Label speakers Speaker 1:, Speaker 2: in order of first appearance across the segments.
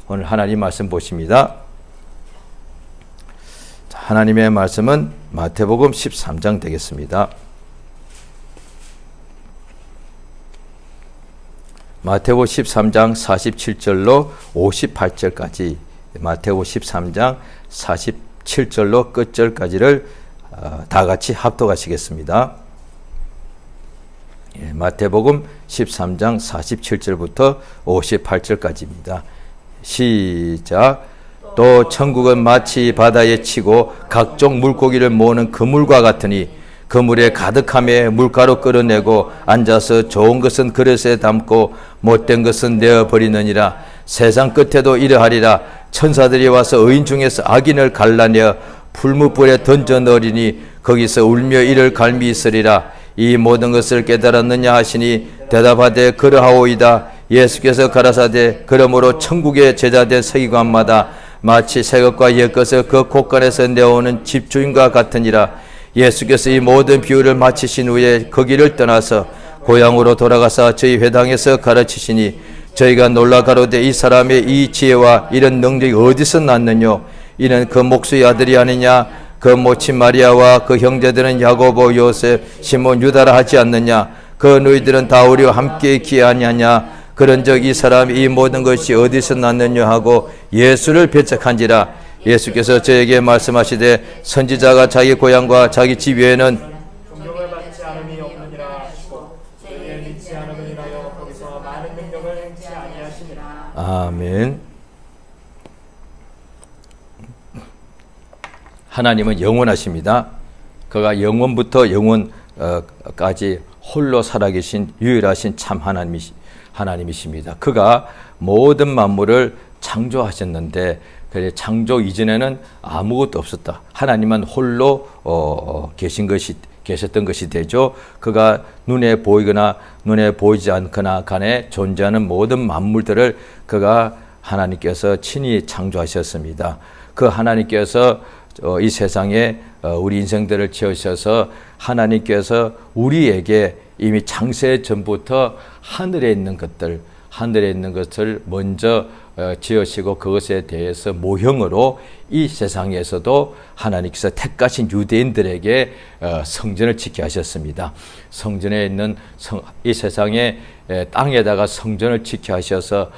Speaker 1: 오늘 하나님 말씀 보십니다. 하나님의 말씀은 마태복음 13장 되겠습니다. 마태복음 13장 47절로 58절까지, 마태복음 13장 47절로 끝절까지를 다 같이 합독하시겠습니다. 마태복음 13장 47절부터 58절까지입니다. 시작. 또 천국은 마치 바다에 치고 각종 물고기를 모으는 그물과 같으니 그물에 가득함에 물가로 끌어내고 앉아서 좋은 것은 그릇에 담고 못된 것은 내어버리느니라. 세상 끝에도 이러하리라. 천사들이 와서 의인 중에서 악인을 갈라내어 풀무불에 던져 넣으리니 거기서 울며 이를 갈미 있으리라. 이 모든 것을 깨달았느냐 하시니 대답하되 그러하오이다. 예수께서 가라사대 그러므로 천국의 제자된 서기관마다 마치 새것과 옛것을 그 곳간에서 내어오는 집주인과 같으니라. 예수께서 이 모든 비유를 마치신 후에 거기를 떠나서 고향으로 돌아가서 저희 회당에서 가르치시니 저희가 놀라 가로되 이 사람의 이 지혜와 이런 능력이 어디서 났느뇨? 이는 그 목수의 아들이 아니냐? 그 모친 마리아와 그 형제들은 야고보, 요셉, 시몬, 유다라 하지 않느냐? 그 너희들은 다 우리와 함께 있기 아니하냐? 그런즉 이 사람이 이 모든 것이 어디서 났느냐 하고 예수를 배척한지라. 예수께서 저에게 말씀하시되 선지자가 자기 고향과 자기 집 외에는
Speaker 2: 존경을 받지 않음이 없느니라 하시고 저희의 믿지 않음을 인하여 거기서 많은 능력을 행치 아니하시니라.
Speaker 1: 아멘. 하나님은 영원하십니다. 그가 영원부터 영원까지 홀로 살아계신 유일하신 참 하나님이십니다. 그가 모든 만물을 창조하셨는데 창조 이전에는 아무것도 없었다. 하나님만 홀로 계셨던 것이 되죠. 그가 눈에 보이거나 눈에 보이지 않거나 간에 존재하는 모든 만물들을 그가 하나님께서 친히 창조하셨습니다. 그 하나님께서 이 세상에 우리 인생들을 지으셔서 하나님께서 우리에게 이미 창세 전부터 하늘에 있는 것을 먼저 지으시고 그것에 대해서 모형으로 이 세상에서도 하나님께서 택하신 유대인들에게 성전을 짓게 하셨습니다. 성전에 있는 이 세상에 땅에다가 성전을 짓게 하셔서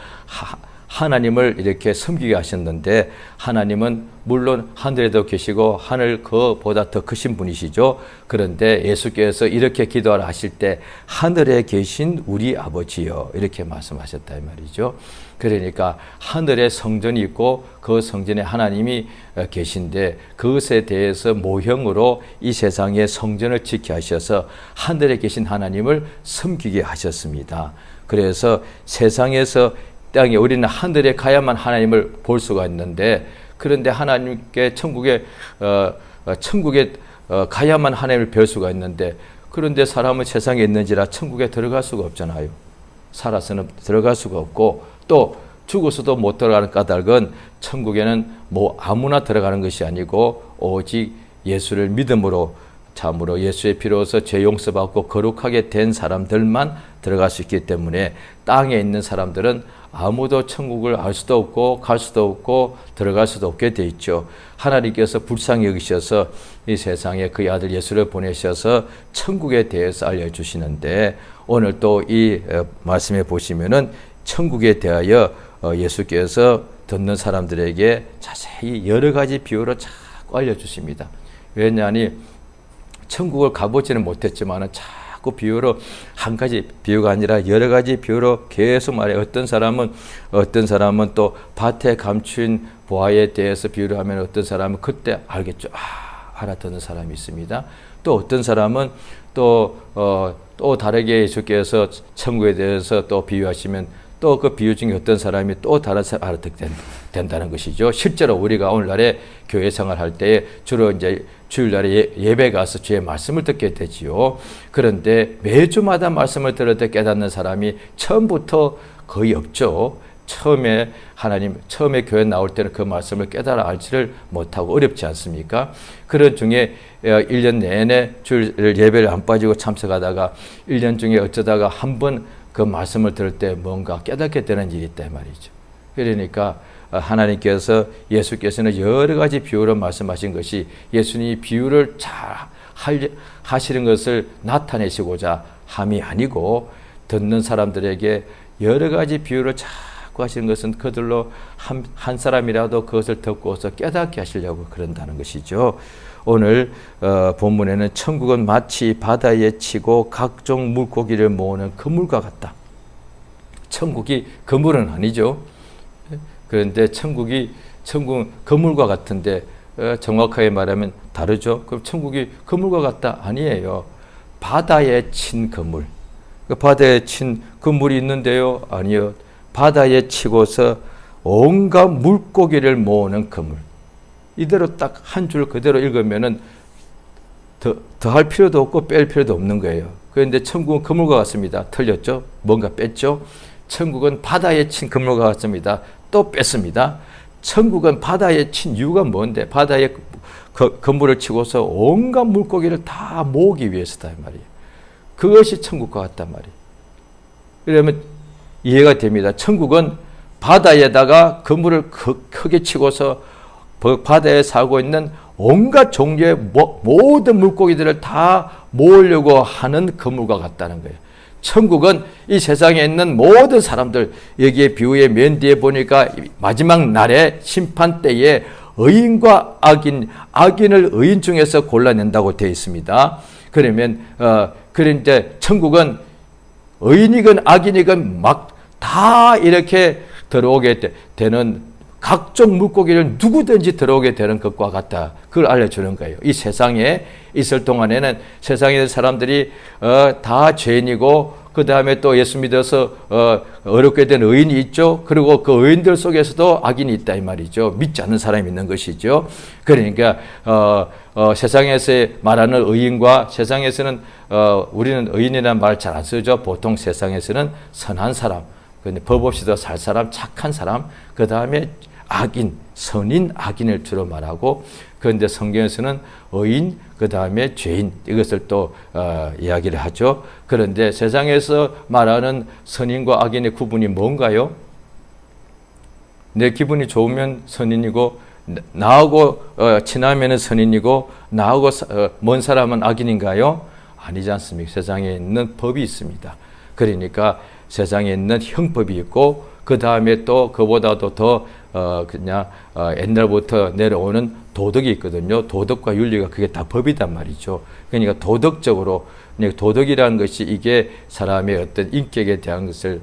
Speaker 1: 하나님을 이렇게 섬기게 하셨는데 하나님은 물론 하늘에도 계시고 하늘 그보다 더 크신 분이시죠. 그런데 예수께서 이렇게 기도하라 하실 때 하늘에 계신 우리 아버지여 이렇게 말씀하셨다 이 말이죠. 그러니까 하늘에 성전이 있고 그 성전에 하나님이 계신데 그것에 대해서 모형으로 이 세상에 성전을 짓게 하셔서 하늘에 계신 하나님을 섬기게 하셨습니다. 그래서 세상에서 땅에 우리는 하늘에 가야만 하나님을 볼 수가 있는데 그런데 하나님께 천국에 가야만 하나님을 뵐 수가 있는데 그런데 사람은 세상에 있는지라 천국에 들어갈 수가 없잖아요. 살아서는 들어갈 수가 없고 또 죽어서도 못 들어가는 까닭은 천국에는 뭐 아무나 들어가는 것이 아니고 오직 예수를 믿음으로 참으로 예수의 피로서 죄 용서받고 거룩하게 된 사람들만 들어갈 수 있기 때문에 땅에 있는 사람들은 아무도 천국을 알 수도 없고 갈 수도 없고 들어갈 수도 없게 돼 있죠. 하나님께서 불쌍히 여기셔서 이 세상에 그의 아들 예수를 보내셔서 천국에 대해서 알려주시는데 오늘 또 이 말씀에 보시면은 천국에 대하여 예수께서 듣는 사람들에게 자세히 여러 가지 비유로 자꾸 알려주십니다. 왜냐하니 천국을 가보지는 못했지만 자꾸 비유로 한 가지 비유가 아니라 여러 가지 비유로 계속 말해요. 어떤 사람은 또 밭에 감춘 보화에 대해서 비유를 하면 어떤 사람은 그때 알겠죠. 알아듣는 사람이 있습니다. 또 어떤 사람은 또 다르게 예수께서 천국에 대해서 또 비유하시면 또 그 비유 중에 어떤 사람이 또 다른 사람 알아듣게 된다는 것이죠. 실제로 우리가 오늘날에 교회 생활할 때에 주로 이제 주일날에 예배 가서 주의 말씀을 듣게 되지요. 그런데 매주마다 말씀을 들을 때 깨닫는 사람이 처음부터 거의 없죠. 처음에 교회 나올 때는 그 말씀을 깨달아 알지를 못하고 어렵지 않습니까? 그런 중에 1년 내내 주일 예배를 안 빠지고 참석하다가 1년 중에 어쩌다가 한 번 그 말씀을 들을 때 뭔가 깨닫게 되는 일이 있단 말이죠. 그러니까 하나님께서 예수께서는 여러 가지 비유로 말씀하신 것이 예수님이 비유를 잘 하시는 것을 나타내시고자 함이 아니고 듣는 사람들에게 여러 가지 비유를 자꾸 하시는 것은 그들로 한 사람이라도 그것을 듣고서 깨닫게 하시려고 그런다는 것이죠. 오늘 본문에는 천국은 마치 바다에 치고 각종 물고기를 모으는 그물과 같다. 천국이 그물은 아니죠. 그런데 천국은 그물과 같은데 정확하게 말하면 다르죠. 그럼 천국이 그물과 같다? 아니에요. 바다에 친 그물. 바다에 친 그물이 있는데요? 아니요. 바다에 치고서 온갖 물고기를 모으는 그물. 이대로 딱 한 줄 그대로 읽으면은 더 할 필요도 없고 뺄 필요도 없는 거예요. 그런데 천국은 그물과 같습니다. 틀렸죠? 뭔가 뺐죠? 천국은 바다에 친 그물과 같습니다. 또 뺐습니다. 천국은 바다에 친 이유가 뭔데? 바다에 그물을 치고서 온갖 물고기를 다 모으기 위해서다 이 말이에요. 그것이 천국과 같단 말이에요. 그러면 이해가 됩니다. 천국은 바다에다가 그물을 크게 치고서 바다에 살고 있는 온갖 종류의 모든 물고기들을 다 모으려고 하는 그물과 같다는 거예요. 천국은 이 세상에 있는 모든 사람들, 여기에 비유의 맨 뒤에 보니까 마지막 날에 심판 때에 의인과 악인을 의인 중에서 골라낸다고 되어 있습니다. 그러면 그런데 천국은 의인이건 악인이건 막 다 이렇게 들어오게 되는 각종 물고기를 누구든지 들어오게 되는 것과 같다. 그걸 알려주는 거예요. 이 세상에 있을 동안에는 세상에 있는 사람들이 다 죄인이고 그 다음에 또 예수 믿어서 어렵게 된 의인이 있죠. 그리고 그 의인들 속에서도 악인이 있다 이 말이죠. 믿지 않는 사람이 있는 것이죠. 그러니까 세상에서 말하는 의인과 세상에서는 우리는 의인이라는 말 잘 안 쓰죠. 보통 세상에서는 선한 사람, 근데 법 없이도 살 사람, 착한 사람, 그 다음에 악인, 선인, 악인을 주로 말하고, 그런데 성경에서는 의인, 그 다음에 죄인, 이것을 또 이야기를 하죠. 그런데 세상에서 말하는 선인과 악인의 구분이 뭔가요? 내 기분이 좋으면 선인이고, 나하고 친하면 선인이고, 나하고 먼 사람은 악인인가요? 아니지 않습니까? 세상에 있는 법이 있습니다. 그러니까 세상에 있는 형법이 있고, 그 다음에 또 그보다도 더 그냥 옛날부터 내려오는 도덕이 있거든요. 도덕과 윤리가 그게 다 법이단 말이죠. 그러니까 도덕적으로, 도덕이라는 것이 이게 사람의 어떤 인격에 대한 것을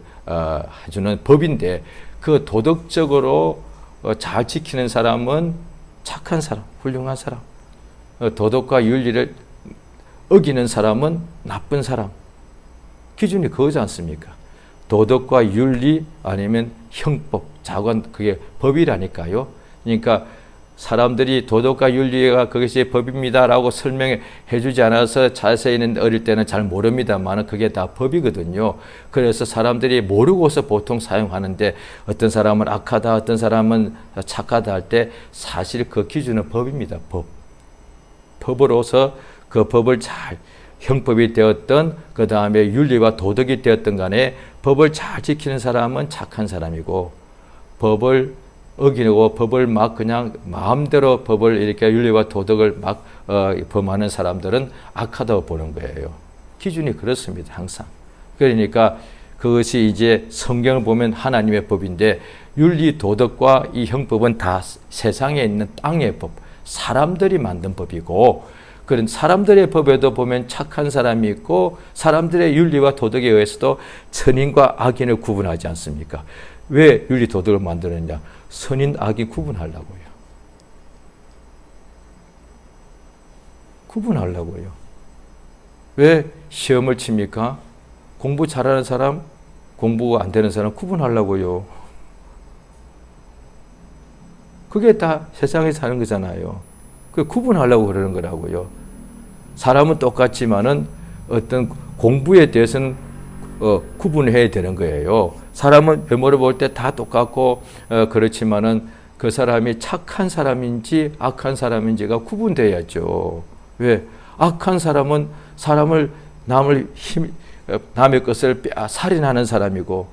Speaker 1: 해주는 법인데, 그 도덕적으로 잘 지키는 사람은 착한 사람, 훌륭한 사람. 도덕과 윤리를 어기는 사람은 나쁜 사람. 기준이 그거지 않습니까? 도덕과 윤리 아니면 형법, 자관, 그게 법이라니까요. 그러니까 사람들이 도덕과 윤리가 그것이 법입니다라고 설명해 주지 않아서 자세히는 어릴 때는 잘 모릅니다만 그게 다 법이거든요. 그래서 사람들이 모르고서 보통 사용하는데 어떤 사람은 악하다, 어떤 사람은 착하다 할 때 사실 그 기준은 법입니다. 법. 법으로서 그 법을 잘 형법이 되었던 그 다음에 윤리와 도덕이 되었던 간에 법을 잘 지키는 사람은 착한 사람이고 법을 어기고 법을 막 그냥 마음대로 법을 이렇게 윤리와 도덕을 막 범하는 사람들은 악하다고 보는 거예요. 기준이 그렇습니다. 항상. 그러니까 그것이 이제 성경을 보면 하나님의 법인데 윤리 도덕과 이 형법은 다 세상에 있는 땅의 법, 사람들이 만든 법이고 그런 사람들의 법에도 보면 착한 사람이 있고 사람들의 윤리와 도덕에 의해서도 선인과 악인을 구분하지 않습니까? 왜 윤리 도덕을 만드느냐? 선인, 악인 구분하려고요. 구분하려고요. 왜 시험을 칩니까? 공부 잘하는 사람, 공부 안 되는 사람 구분하려고요. 그게 다 세상에 사는 거잖아요. 그 구분하려고 그러는 거라고요. 사람은 똑같지만은 어떤 공부에 대해서는 구분해야 되는 거예요. 사람은 외모를 볼 때 다 똑같고 그렇지만은 그 사람이 착한 사람인지 악한 사람인지가 구분돼야죠. 왜? 악한 사람은 사람을 남의 것을 살인하는 사람이고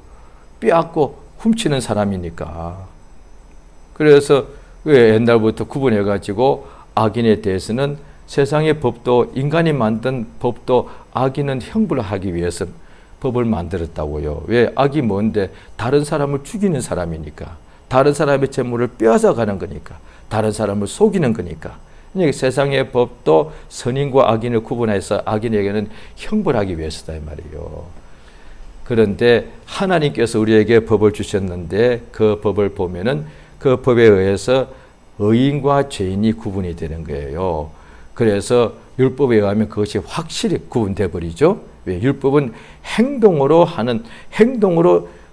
Speaker 1: 빼앗고 훔치는 사람이니까. 그래서 옛날부터 구분해가지고 악인에 대해서는 세상의 법도 인간이 만든 법도 악인은 형벌을 하기 위해서 법을 만들었다고요. 왜? 악이 뭔데? 다른 사람을 죽이는 사람이니까. 다른 사람의 재물을 빼앗아 가는 거니까. 다른 사람을 속이는 거니까. 그러니까 세상의 법도 선인과 악인을 구분해서 악인에게는 형벌하기 위해서다 이 말이에요. 그런데 하나님께서 우리에게 법을 주셨는데 그 법을 보면은 그 법에 의해서 의인과 죄인이 구분이 되는 거예요. 그래서 율법에 의하면 그것이 확실히 구분돼 버리죠. 왜? 율법은 행동으로 하는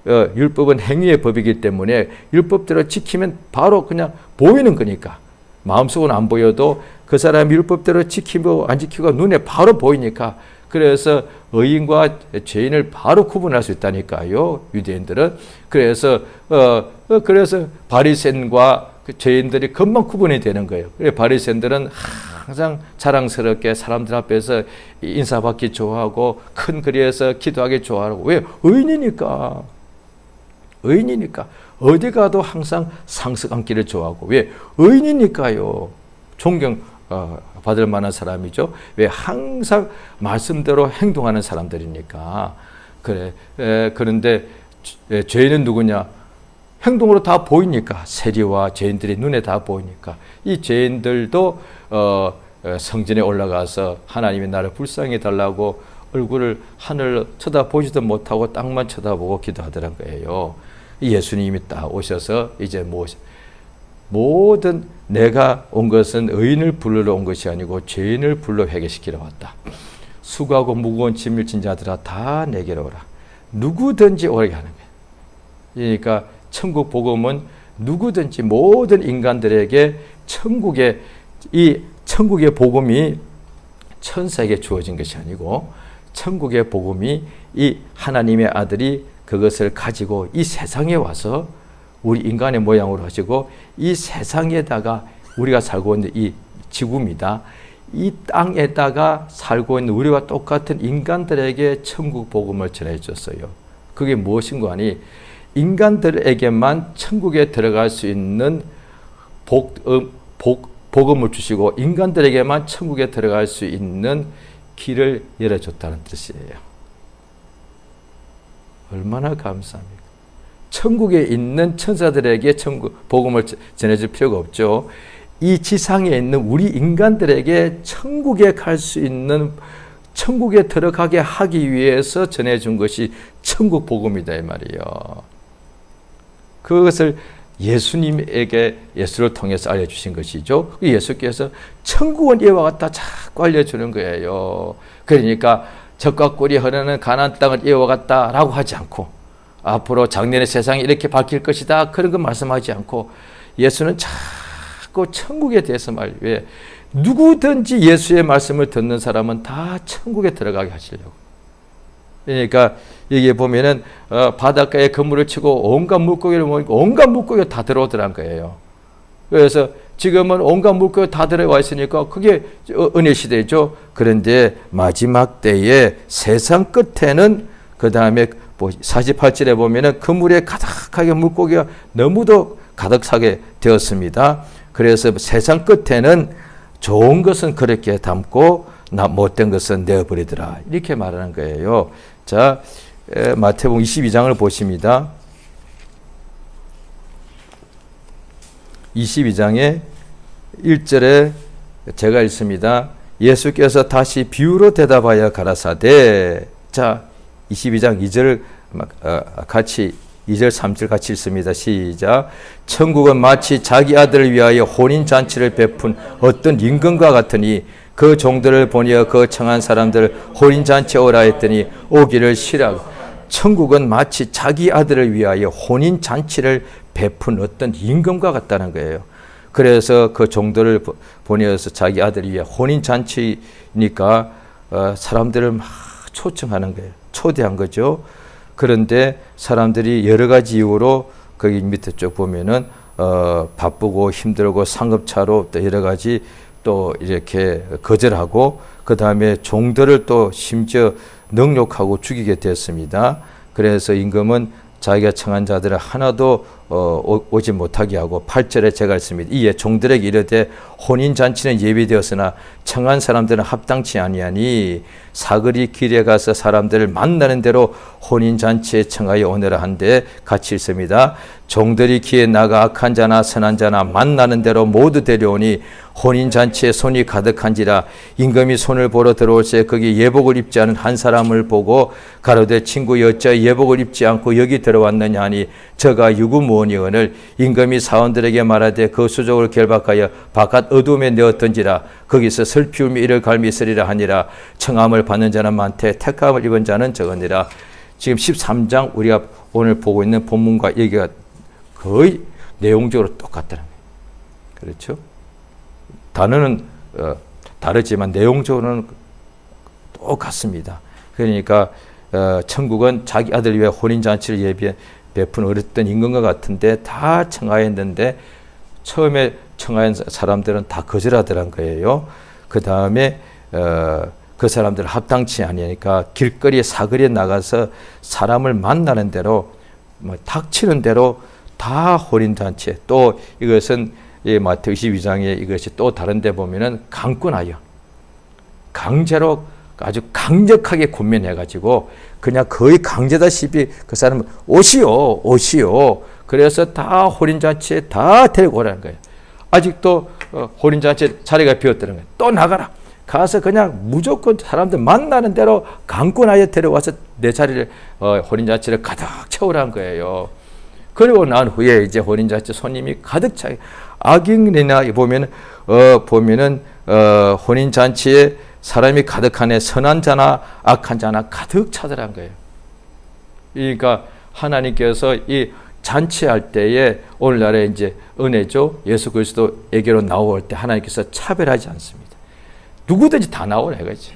Speaker 1: 율법은 행위의 법이기 때문에 율법대로 지키면 바로 그냥 보이는 거니까. 마음속은 안 보여도 그 사람이 율법대로 지키고 안 지키고 눈에 바로 보이니까. 그래서 의인과 죄인을 바로 구분할 수 있다니까요. 유대인들은. 그래서 바리새인과 그 죄인들이 금방 구분이 되는 거예요. 그래 바리새인들은 항상 자랑스럽게 사람들 앞에서 인사받기 좋아하고 큰 거리에서 기도하기 좋아하고. 왜? 의인이니까. 어디 가도 항상 상식 앉기를 좋아하고. 왜? 의인이니까요. 존경 받을 만한 사람이죠. 왜? 항상 말씀대로 행동하는 사람들이니까. 그런데 죄인은 누구냐? 행동으로 다 보이니까. 세리와 죄인들이 눈에 다 보이니까. 이 죄인들도 성전에 올라가서 하나님이 나를 불쌍히 달라고 얼굴을 하늘을 쳐다보지도 못하고 땅만 쳐다보고 기도하더란 거예요. 예수님이 딱 오셔서 이제 모든 내가 온 것은 의인을 부르러 온 것이 아니고 죄인을 불러 회개시키러 왔다. 수고하고 무거운 짐을 진 자들아 다 내게로 오라. 누구든지 오게 하는 거예요. 그러니까 천국 복음은 누구든지 모든 인간들에게 천국의 복음이 천사에게 주어진 것이 아니고 천국의 복음이 이 하나님의 아들이 그것을 가지고 이 세상에 와서 우리 인간의 모양으로 하시고 이 세상에다가 우리가 살고 있는 이 지구입니다. 이 땅에다가 살고 있는 우리와 똑같은 인간들에게 천국 복음을 전해 줬어요. 그게 무엇인가 하니 인간들에게만 천국에 들어갈 수 있는 복음을 주시고 인간들에게만 천국에 들어갈 수 있는 길을 열어줬다는 뜻이에요. 얼마나 감사합니까? 천국에 있는 천사들에게 천국 복음을 전해줄 필요가 없죠. 이 지상에 있는 우리 인간들에게 천국에 갈 수 있는 천국에 들어가게 하기 위해서 전해준 것이 천국 복음이다 이 말이에요. 그것을 예수를 통해서 알려주신 것이죠. 예수께서 천국은 이와 같다 자꾸 알려주는 거예요. 그러니까 적과 꿀이 흐르는 가나안 땅은 이와 같다라고 하지 않고 앞으로 작년에 세상이 이렇게 바뀔 것이다 그런 거 말씀하지 않고 예수는 자꾸 천국에 대해서 왜 누구든지 예수의 말씀을 듣는 사람은 다 천국에 들어가게 하시려고. 그러니까 여기에 보면은 바닷가에 그물을 치고 온갖 물고기를 모으니까 온갖 물고기가 다 들어오더란 거예요. 그래서 지금은 온갖 물고기가 다 들어와 있으니까 그게 은혜 시대죠. 그런데 마지막 때에 세상 끝에는 그 다음에 48절에 보면은 그물에 가득하게 물고기가 너무도 가득 차게 되었습니다. 그래서 세상 끝에는 좋은 것은 그렇게 담고 못된 것은 내어버리더라. 이렇게 말하는 거예요. 자, 마태복음 22장을 보십니다. 22장의 1절에 제가 읽습니다. 예수께서 다시 비유로 대답하여 가라사대. 자, 22장 2절 같이 2절 3절 같이 읽습니다. 시작. 천국은 마치 자기 아들을 위하여 혼인잔치를 베푼 어떤 임금과 같으니 그 종들을 보내어 그 청한 사람들을 혼인잔치에 오라 했더니 오기를 싫어하고. 천국은 마치 자기 아들을 위하여 혼인잔치를 베푼 어떤 임금과 같다는 거예요. 그래서 그 종들을 보내어서 자기 아들을 위해 혼인잔치니까 사람들을 막 초청하는 거예요. 초대한 거죠. 그런데 사람들이 여러 가지 이유로 거기 밑에 쭉 보면은 바쁘고 힘들고 상급차로 또 여러 가지 또 이렇게 거절하고 그 다음에 종들을 또 심지어 능욕하고 죽이게 됐습니다. 그래서 임금은 자기가 청한 자들을 하나도 오지 못하게 하고 8절에 제가 했습니다. 이에 종들에게 이르되 혼인잔치는 예비되었으나 청한 사람들은 합당치 아니하니 사거리 길에 가서 사람들을 만나는 대로 혼인잔치에 청하여 오너라 한데 같이 있습니다. 종들이 길에 나가 악한 자나 선한 자나 만나는 대로 모두 데려오니 혼인잔치에 손이 가득한지라 임금이 손을 보러 들어올 때 거기 예복을 입지 않은 한 사람을 보고 가로되 친구 여자 예복을 입지 않고 여기 들어왔느냐 하니 저가 유구무원이거늘 임금이 사원들에게 말하되 그 수족을 결박하여 바깥 어둠에 내었던지라 거기서 슬피움이 이를 갈미 있으리라 하니라 청함을 받는 자는 많되 택함을 입은 자는 적으니라. 지금 13장 우리가 오늘 보고 있는 본문과 얘기가 거의 내용적으로 똑같다는 거예요. 그렇죠? 단어는 다르지만 내용적으로는 똑같습니다. 그러니까 천국은 자기 아들 위해 혼인잔치를 베푼 어렸던 임금과 같은데 다 청하했는데 처음에 청하한 사람들은 다 거절하더란 거예요. 그 다음에 그 사람들 합당치 아니니까 길거리에 사거리에 나가서 사람을 만나는 대로 닥치는 대로 다 혼인잔치. 또 이것은 마태복음 22장에 이것이 또 다른 데 보면은 강권하여 강제로 아주 강력하게 군면해가지고 그냥 거의 강제다시피 그 사람 오시오. 그래서 다 혼인잔치에 다 데리고 오라는 거예요. 아직도 혼인잔치 자리가 비었다는 거예요. 또 나가라. 가서 그냥 무조건 사람들 만나는 대로 강권하여 데려와서 내 자리를 혼인잔치를 가득 채우라는 거예요. 그리고 난 후에 이제 혼인잔치 손님이 가득 차. 악인이나 보면은 혼인잔치에 사람이 가득하네 선한 자나 악한 자나 가득 차더란 거예요. 그러니까 하나님께서 이 잔치할 때에 오늘날에 이제 은혜죠. 예수 그리스도에게로 나올 때 하나님께서 차별하지 않습니다. 누구든지 다 나오라 이거지.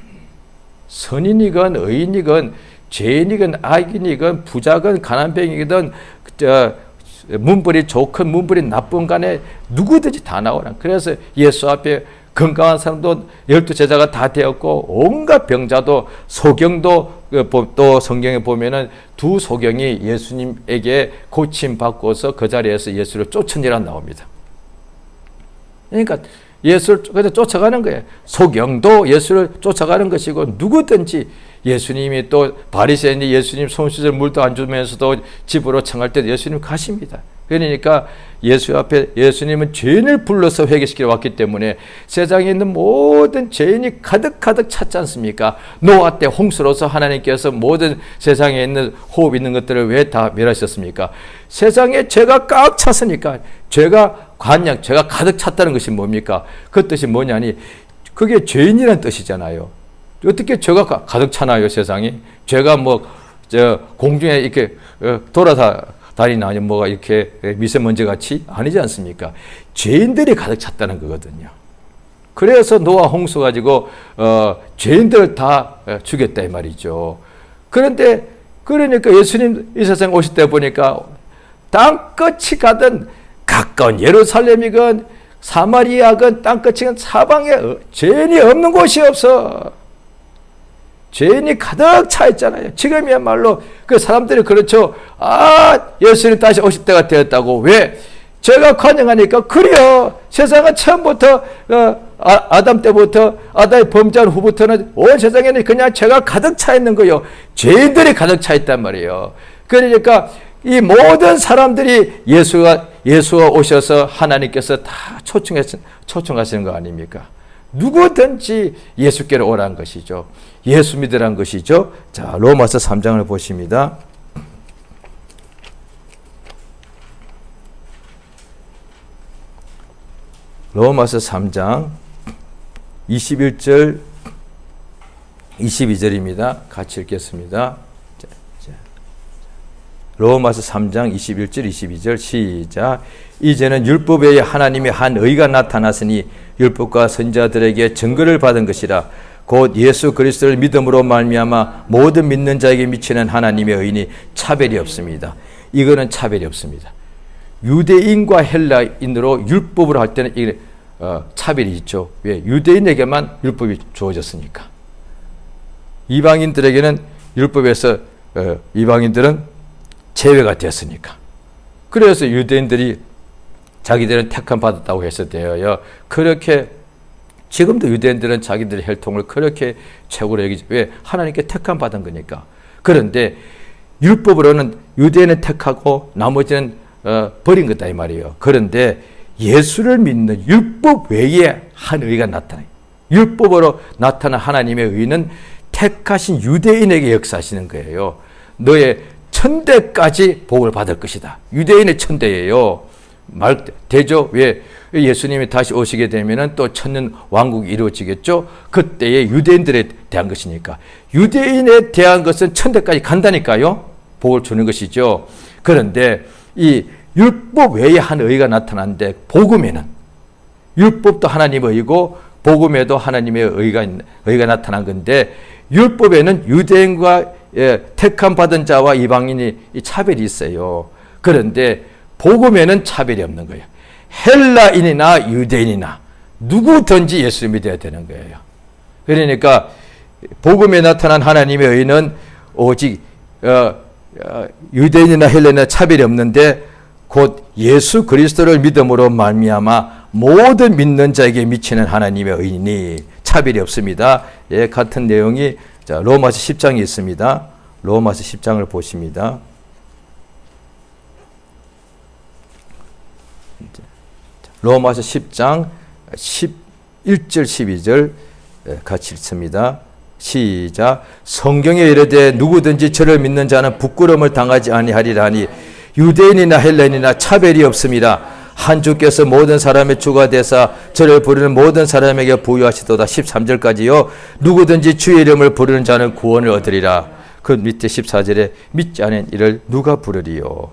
Speaker 1: 선인이건 의인이건 죄인이건 악인이건 부자건 가난뱅이든 문벌이 좋건 문벌이 나쁜 간에 누구든지 다 나오라. 그래서 예수 앞에 건강한 사람도 12제자가 다 되었고 온갖 병자도 소경도 또 성경에 보면은 두 소경이 예수님에게 고침받고서 그 자리에서 예수를 쫓으니라 나옵니다. 그러니까 예수를 쫓아가는 거예요. 소경도 예수를 쫓아가는 것이고 누구든지 예수님이 또 바리새인이 예수님 손 씻을 물도 안 주면서도 집으로 청할 때 예수님 가십니다. 그러니까 예수 앞에 예수님은 죄인을 불러서 회개시키러 왔기 때문에 세상에 있는 모든 죄인이 가득 찼지 않습니까? 노아 때 홍수로서 하나님께서 모든 세상에 있는 호흡 있는 것들을 왜 다 멸하셨습니까? 세상에 죄가 꽉 찼으니까 죄가 가득 찼다는 것이 뭡니까? 그 뜻이 뭐냐니 그게 죄인이라는 뜻이잖아요. 어떻게 죄가 가득 차나요, 세상에? 죄가 공중에 이렇게 돌아다니나 아니면 뭐가 이렇게 미세먼지 같이 아니지 않습니까? 죄인들이 가득 찼다는 거거든요. 그래서 노아 홍수 가지고 죄인들을 다 죽였다 이 말이죠. 그러니까 예수님 이 세상에 오실 때 보니까 땅끝이 가든 가까운 예루살렘이건 사마리아건 땅끝이건 사방에 죄인이 없는 곳이 없어. 죄인이 가득 차 있잖아요. 지금이야말로 그 사람들이 그렇죠. 예수님 다시 오실 때가 되었다고. 왜? 죄가 관영하니까 그래요. 세상은 처음부터 아담 때부터 아담의 범죄한 후부터는 온 세상에는 그냥 죄가 가득 차 있는 거예요. 죄인들이 가득 차 있단 말이에요. 그러니까 이 모든 사람들이 예수가 오셔서 하나님께서 다 초청하시는 거 아닙니까? 누구든지 예수께로 오라는 것이죠. 예수 믿으라는 것이죠. 자, 로마서 3장을 보십니다. 로마서 3장 21절 22절입니다. 같이 읽겠습니다. 로마서 3장 21절 22절 시작. 이제는 율법에 의해 하나님의 한 의가 나타났으니 율법과 선지자들에게 증거를 받은 것이라. 곧 예수 그리스도를 믿음으로 말미암아 모든 믿는 자에게 미치는 하나님의 의인이 차별이 없습니다. 이거는 차별이 없습니다. 유대인과 헬라인으로 율법을 할 때는 이게 차별이 있죠. 왜? 유대인에게만 율법이 주어졌으니까. 이방인들에게는 율법에서 이방인들은 제외가 되었으니까. 그래서 유대인들이 자기들은 택함 받았다고 했었대요. 그렇게 지금도 유대인들은 자기들의 혈통을 그렇게 최고로 여기죠. 왜? 하나님께 택함 받은 거니까. 그런데 율법으로는 유대인은 택하고 나머지는 버린 거다 이 말이에요. 그런데 예수를 믿는 율법 외에 한 의가 나타나요. 율법으로 나타난 하나님의 의는 택하신 유대인에게 역사하시는 거예요. 너의 천대까지 복을 받을 것이다. 유대인의 천대예요. 말 되죠? 왜? 예수님이 다시 오시게 되면은 또 천년 왕국이 이루어지겠죠? 그때의 유대인들에 대한 것이니까. 유대인에 대한 것은 천대까지 간다니까요? 복을 주는 것이죠. 그런데 이 율법 외에 한 의가 나타났는데, 복음에는 율법도 하나님의 의고 복음에도 하나님의 의가 나타난 건데, 율법에는 유대인과 택함 받은 자와 이방인이 차별이 있어요. 그런데 복음에는 차별이 없는 거예요. 헬라인이나 유대인이나 누구든지 예수를 믿어야 되는 거예요. 그러니까 복음에 나타난 하나님의 의는 오직 유대인이나 헬라인이나 차별이 없는데, 곧 예수 그리스도를 믿음으로 말미암아 모든 믿는 자에게 미치는 하나님의 의니 차별이 없습니다. 예, 같은 내용이 로마서 10장에 있습니다. 로마서 10장을 보십니다. 로마서 10장 11절 12절 같이 읽습니다. 시작. 성경에 이르되 누구든지 저를 믿는 자는 부끄러움을 당하지 아니하리라 하니 유대인이나 헬라인이나 차별이 없습니다. 한 주께서 모든 사람의 주가 되사 저를 부르는 모든 사람에게 부유하시도다. 13절까지요. 누구든지 주의 이름을 부르는 자는 구원을 얻으리라. 그 밑에 14절에 믿지 않은 이를 누가 부르리요.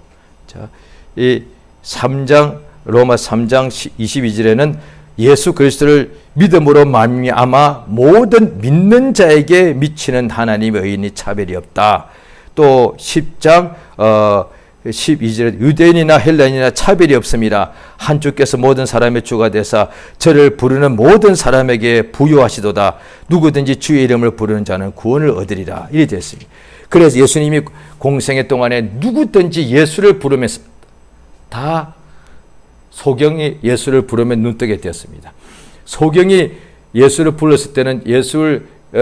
Speaker 1: 자, 이 3장 로마 3장 22절에는 예수 그리스도를 믿음으로 말미암아 모든 믿는 자에게 미치는 하나님의 의인이 차별이 없다. 또 10장 12절에 유대인이나 헬라인이나 차별이 없습니다. 한 주께서 모든 사람의 주가 되사 저를 부르는 모든 사람에게 부유하시도다. 누구든지 주의 이름을 부르는 자는 구원을 얻으리라. 이래 됐습니다. 그래서 예수님이 공생애 동안에 누구든지 예수를 부르면서 다 소경이 예수를 부르면 눈뜨게 되었습니다. 소경이 예수를 불렀을 때는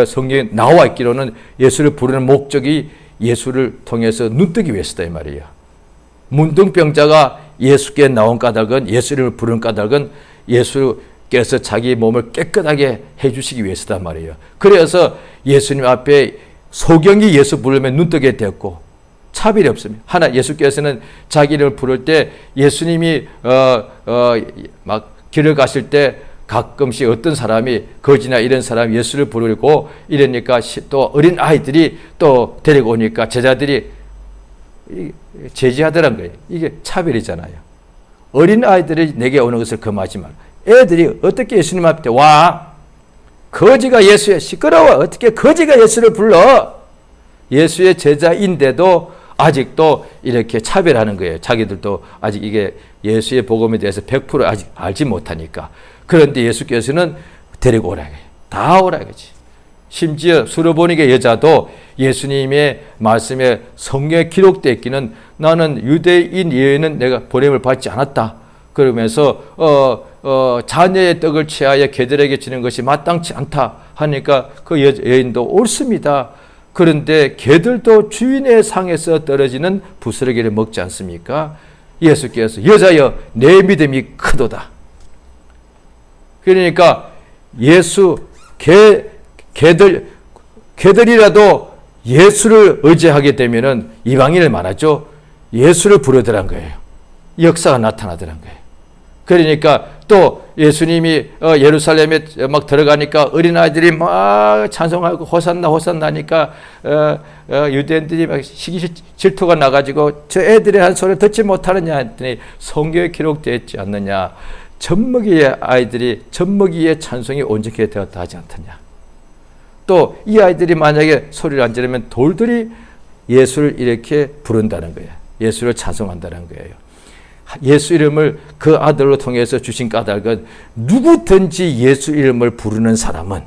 Speaker 1: 성경에 나와 있기로는 예수를 부르는 목적이 예수를 통해서 눈뜨기 위해서다 이 말이에요. 문둥병자가 예수께 나온 까닭은, 예수를 부르는 까닭은 예수께서 자기 몸을 깨끗하게 해주시기 위해서다 말이에요. 그래서 예수님 앞에 소경이 예수 부르면 눈뜨게 되었고 차별이 없습니다. 예수께서는 자기 이름을 부를 때 예수님이 막 길을 가실 때 가끔씩 어떤 사람이 거지나 이런 사람이 예수를 부르고 이러니까 또 어린 아이들이 또 데리고 오니까 제자들이 제지하더란 거예요. 이게 차별이잖아요. 어린 아이들이 내게 오는 것을 금하지 마라. 애들이 어떻게 예수님 앞에 와? 거지가 예수야. 시끄러워. 어떻게 거지가 예수를 불러? 예수의 제자인데도 아직도 이렇게 차별하는 거예요. 자기들도 아직 이게 예수의 복음에 대해서 100% 아직 알지 못하니까. 그런데 예수께서는 데리고 오라. 다 오라 그러지. 심지어 수르보니게 여자도 예수님의 말씀에 성경에 기록되어 있기는 나는 유대인 예외는 내가 보냄을 받지 않았다. 그러면서 자녀의 떡을 취하여 개들에게 주는 것이 마땅치 않다 하니까 그 여인도 옳습니다. 그런데 개들도 주인의 상에서 떨어지는 부스러기를 먹지 않습니까? 예수께서 여자여 내 믿음이 크도다. 그러니까 개들이라도 예수를 의지하게 되면은 이방인을 말하죠. 예수를 부르더란 거예요. 역사가 나타나더란 거예요. 그러니까 또 예수님이 예루살렘에 막 들어가니까 어린아이들이 막 찬송하고 호산나 호산나 하니까 유대인들이 막 시기 질투가 나가지고 저 애들의 한 소리를 듣지 못하느냐 했더니 성경에 기록되어 있지 않느냐. 젖먹이의 아이들이 젖먹이의 찬송이 온전케 되었다 하지 않더냐. 또 이 아이들이 만약에 소리를 안 지르면 돌들이 예수를 이렇게 부른다는 거예요. 예수를 찬송한다는 거예요. 예수 이름을 그 아들로 통해서 주신 까닭은 누구든지 예수 이름을 부르는 사람은,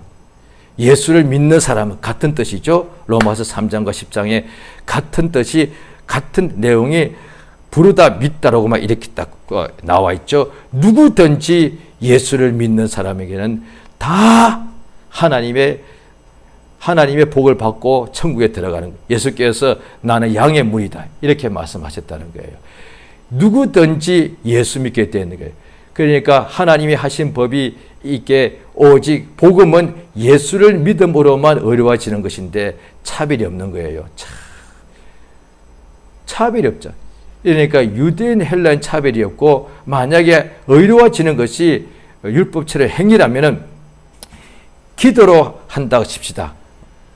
Speaker 1: 예수를 믿는 사람은 같은 뜻이죠. 로마서 3장과 10장에 같은 뜻이, 같은 내용이 부르다 믿다라고만 이렇게 딱 나와 있죠. 누구든지 예수를 믿는 사람에게는 다 하나님의 복을 받고 천국에 들어가는 거예요. 예수께서 나는 양의 문이다 이렇게 말씀하셨다는 거예요. 누구든지 예수 믿게 되는 거예요. 그러니까 하나님이 하신 법이 있게 오직 복음은 예수를 믿음으로만 의로워지는 것인데 차별이 없는 거예요. 차별이 없죠. 그러니까 유대인 헬라인 차별이 없고 만약에 의로워지는 것이 율법처럼 행위라면은 기도로 한다고 칩시다.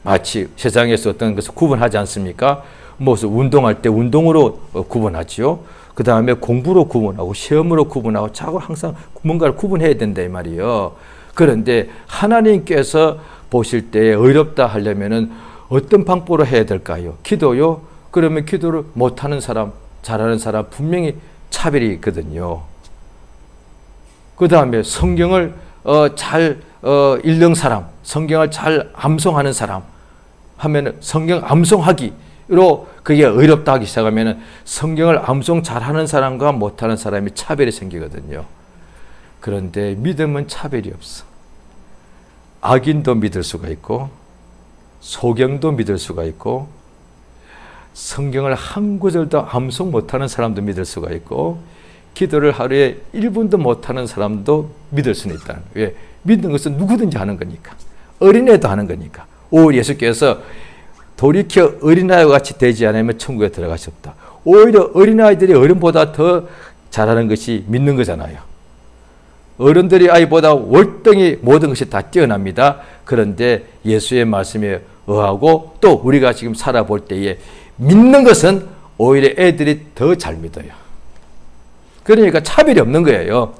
Speaker 1: 마치 세상에서 어떤 것을 구분하지 않습니까? 무슨 운동할 때 운동으로 구분하지요. 그 다음에 공부로 구분하고 시험으로 구분하고 자꾸 항상 뭔가를 구분해야 된다 이 말이에요. 그런데 하나님께서 보실 때 의롭다 하려면은 어떤 방법으로 해야 될까요? 기도요? 그러면 기도를 못하는 사람, 잘하는 사람 분명히 차별이 있거든요. 그 다음에 성경을 잘 읽는 사람, 성경을 잘 암송하는 사람 하면 성경 암송하기로 그게 의롭다 하기 시작하면 성경을 암송 잘하는 사람과 못하는 사람이 차별이 생기거든요. 그런데 믿음은 차별이 없어. 악인도 믿을 수가 있고 소경도 믿을 수가 있고 성경을 한 구절도 암송 못하는 사람도 믿을 수가 있고 기도를 하루에 1분도 못하는 사람도 믿을 수는 있다. 왜? 믿는 것은 누구든지 하는 거니까. 어린애도 하는 거니까. 오히려 예수께서 돌이켜 어린아이와 같이 되지 않으면 천국에 들어갈 수 없다. 오히려 어린아이들이 어른보다 더 잘하는 것이 믿는 거잖아요. 어른들이 아이보다 월등히 모든 것이 다 뛰어납니다. 그런데 예수의 말씀에 의하고 또 우리가 지금 살아볼 때에 믿는 것은 오히려 애들이 더 잘 믿어요. 그러니까 차별이 없는 거예요.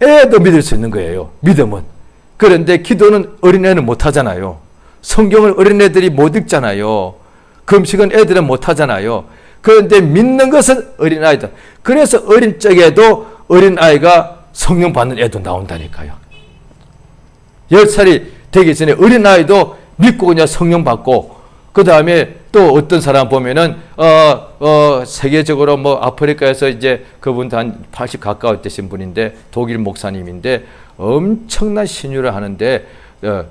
Speaker 1: 애도 믿을 수 있는 거예요. 믿음은. 그런데 기도는 어린애는 못하잖아요. 성경을 어린애들이 못 읽잖아요. 금식은 애들은 못하잖아요. 그런데 믿는 것은 어린아이다. 그래서 어린 적에도 어린아이가 성령 받는 애도 나온다니까요. 10살이 되기 전에 어린아이도 믿고 그냥 성령 받고 그 다음에 또 어떤 사람 보면은 세계적으로 뭐 아프리카에서 이제 그분도 한 80 가까이 되신 분인데 독일 목사님인데 엄청난 신유를 하는데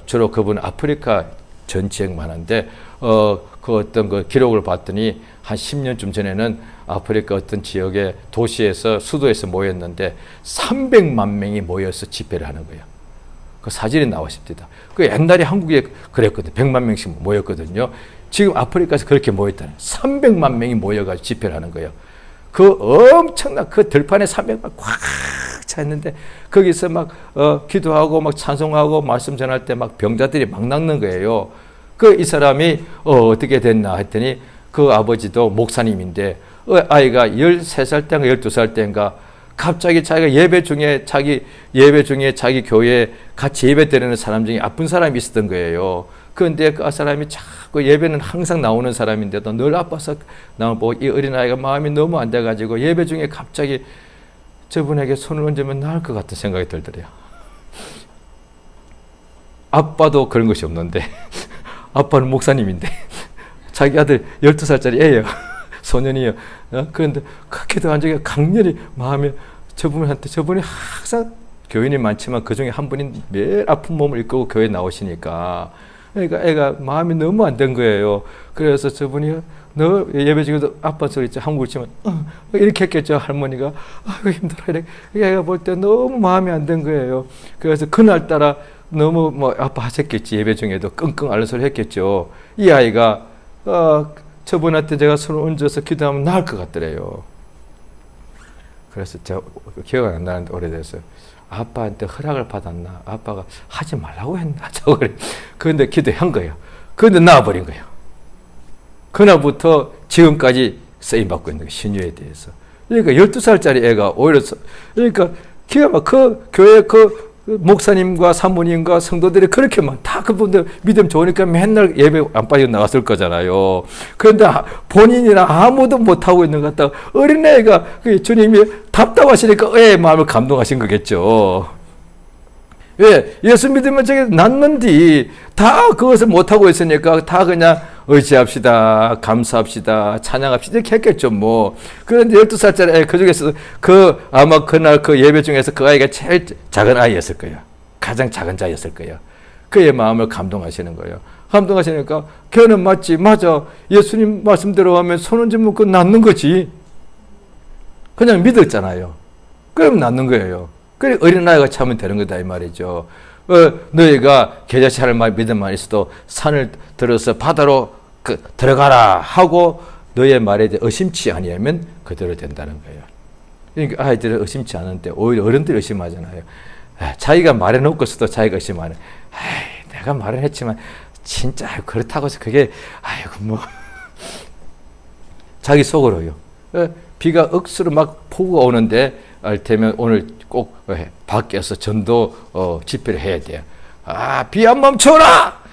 Speaker 1: 주로 그분 아프리카 전지행만 하는데 그 어떤 그 기록을 봤더니 한 10년쯤 전에는 아프리카 어떤 지역의 도시에서 수도에서 모였는데 300만 명이 모여서 집회를 하는 거예요. 그 사진이 나왔습니다. 그 옛날에 한국에 그랬거든요. 100만 명씩 모였거든요. 지금 아프리카에서 그렇게 모였다는 300만 명이 모여가지고 집회를 하는 거예요. 그 엄청난 그 들판에 300만 꽉 차 있는데 거기서 막 기도하고 막 찬송하고 말씀 전할 때 막 병자들이 막 낫는 거예요. 그 이 사람이 어떻게 됐나 했더니 그 아버지도 목사님인데 아이가 13살 때인가 12살 때인가 갑자기 자기가 예배 중에 자기 교회에 같이 예배 드리는 사람 중에 아픈 사람이 있었던 거예요. 그런데 그 사람이 자꾸 예배는 항상 나오는 사람인데도 늘 아파서 나를 보고 이 어린아이가 마음이 너무 안 돼가지고 예배 중에 갑자기 저분에게 손을 얹으면 나을 것 같은 생각이 들더래요. 아빠도 그런 것이 없는데 아빠는 목사님인데 자기 아들 12살짜리 애예요. 소년이에요. 그런데 그렇게도 안 적이 강렬히 마음에 저분이 항상 교인이 많지만 그 중에 한 분이 매일 아픈 몸을 이끌고 교회에 나오시니까 그러니까 애가 마음이 너무 안 된 거예요. 그래서 저분이 너 예배 중에도 아빠 소리 있죠. 한국을 치면 이렇게 했겠죠. 할머니가 아이고 힘들어 이렇게 애가 볼 때 너무 마음이 안 된 거예요. 그래서 그날따라 너무 뭐 아파하셨겠지. 예배 중에도 끙끙 앓는 소리 했겠죠. 이 아이가 저분한테 제가 손을 얹어서 기도하면 나을 것 같더래요. 그래서 제가 기억 안 나는데 오래돼서 아빠한테 허락을 받았나? 아빠가 하지 말라고 했나? 그런데 기도한 거예요. 그런데 나와버린 거예요. 그날부터 지금까지 쓰임받고 있는 거예요. 신유에 대해서. 그러니까 12살짜리 애가 오히려 그러니까 기가 막 그 교회 그 목사님과 사모님과 성도들이 그렇게 막 다 그분들 믿음 좋으니까 맨날 예배 안 빠지고 나갔을 거잖아요. 그런데 본인이나 아무도 못하고 있는 것 같다가 어린애가 주님이 답답하시니까 애 마음을 감동하신 거겠죠. 왜? 예수 믿으면 저게 낫는디 다 그것을 못하고 있으니까 다 그냥 의지합시다, 감사합시다, 찬양합시다 이렇게 했겠죠 뭐. 그런데 12살짜리 애 그 중에서 아마 그날 그 예배 중에서 그 아이가 제일 작은 아이였을 거예요. 가장 작은 자였을 거예요. 그의 마음을 감동하시는 거예요. 감동하시니까 걔는 맞아. 예수님 말씀대로 하면 손 얹으면 그 낫는 거지. 그냥 믿었잖아요. 그럼 낫는 거예요. 그래 어린아이가 참으면 되는 거다 이 말이죠. 너희가 계좌치 할 믿음만 있어도 산을 들어서 바다로 들어가라 하고 너의 말에 대해 의심치 아니하면 그대로 된다는 거예요. 그러니까 아이들은 의심치 않은데 오히려 어른들이 의심하잖아요. 자기가 말해놓고서도 자기가 의심하네. 내가 말은 했지만 진짜 그렇다고 해서 그게 뭐 자기 속으로요. 비가 억수로 막 폭우가 오는데 알테면 오늘 꼭 밖에서 전도 집회를 해야 돼요. 비 안 멈춰라!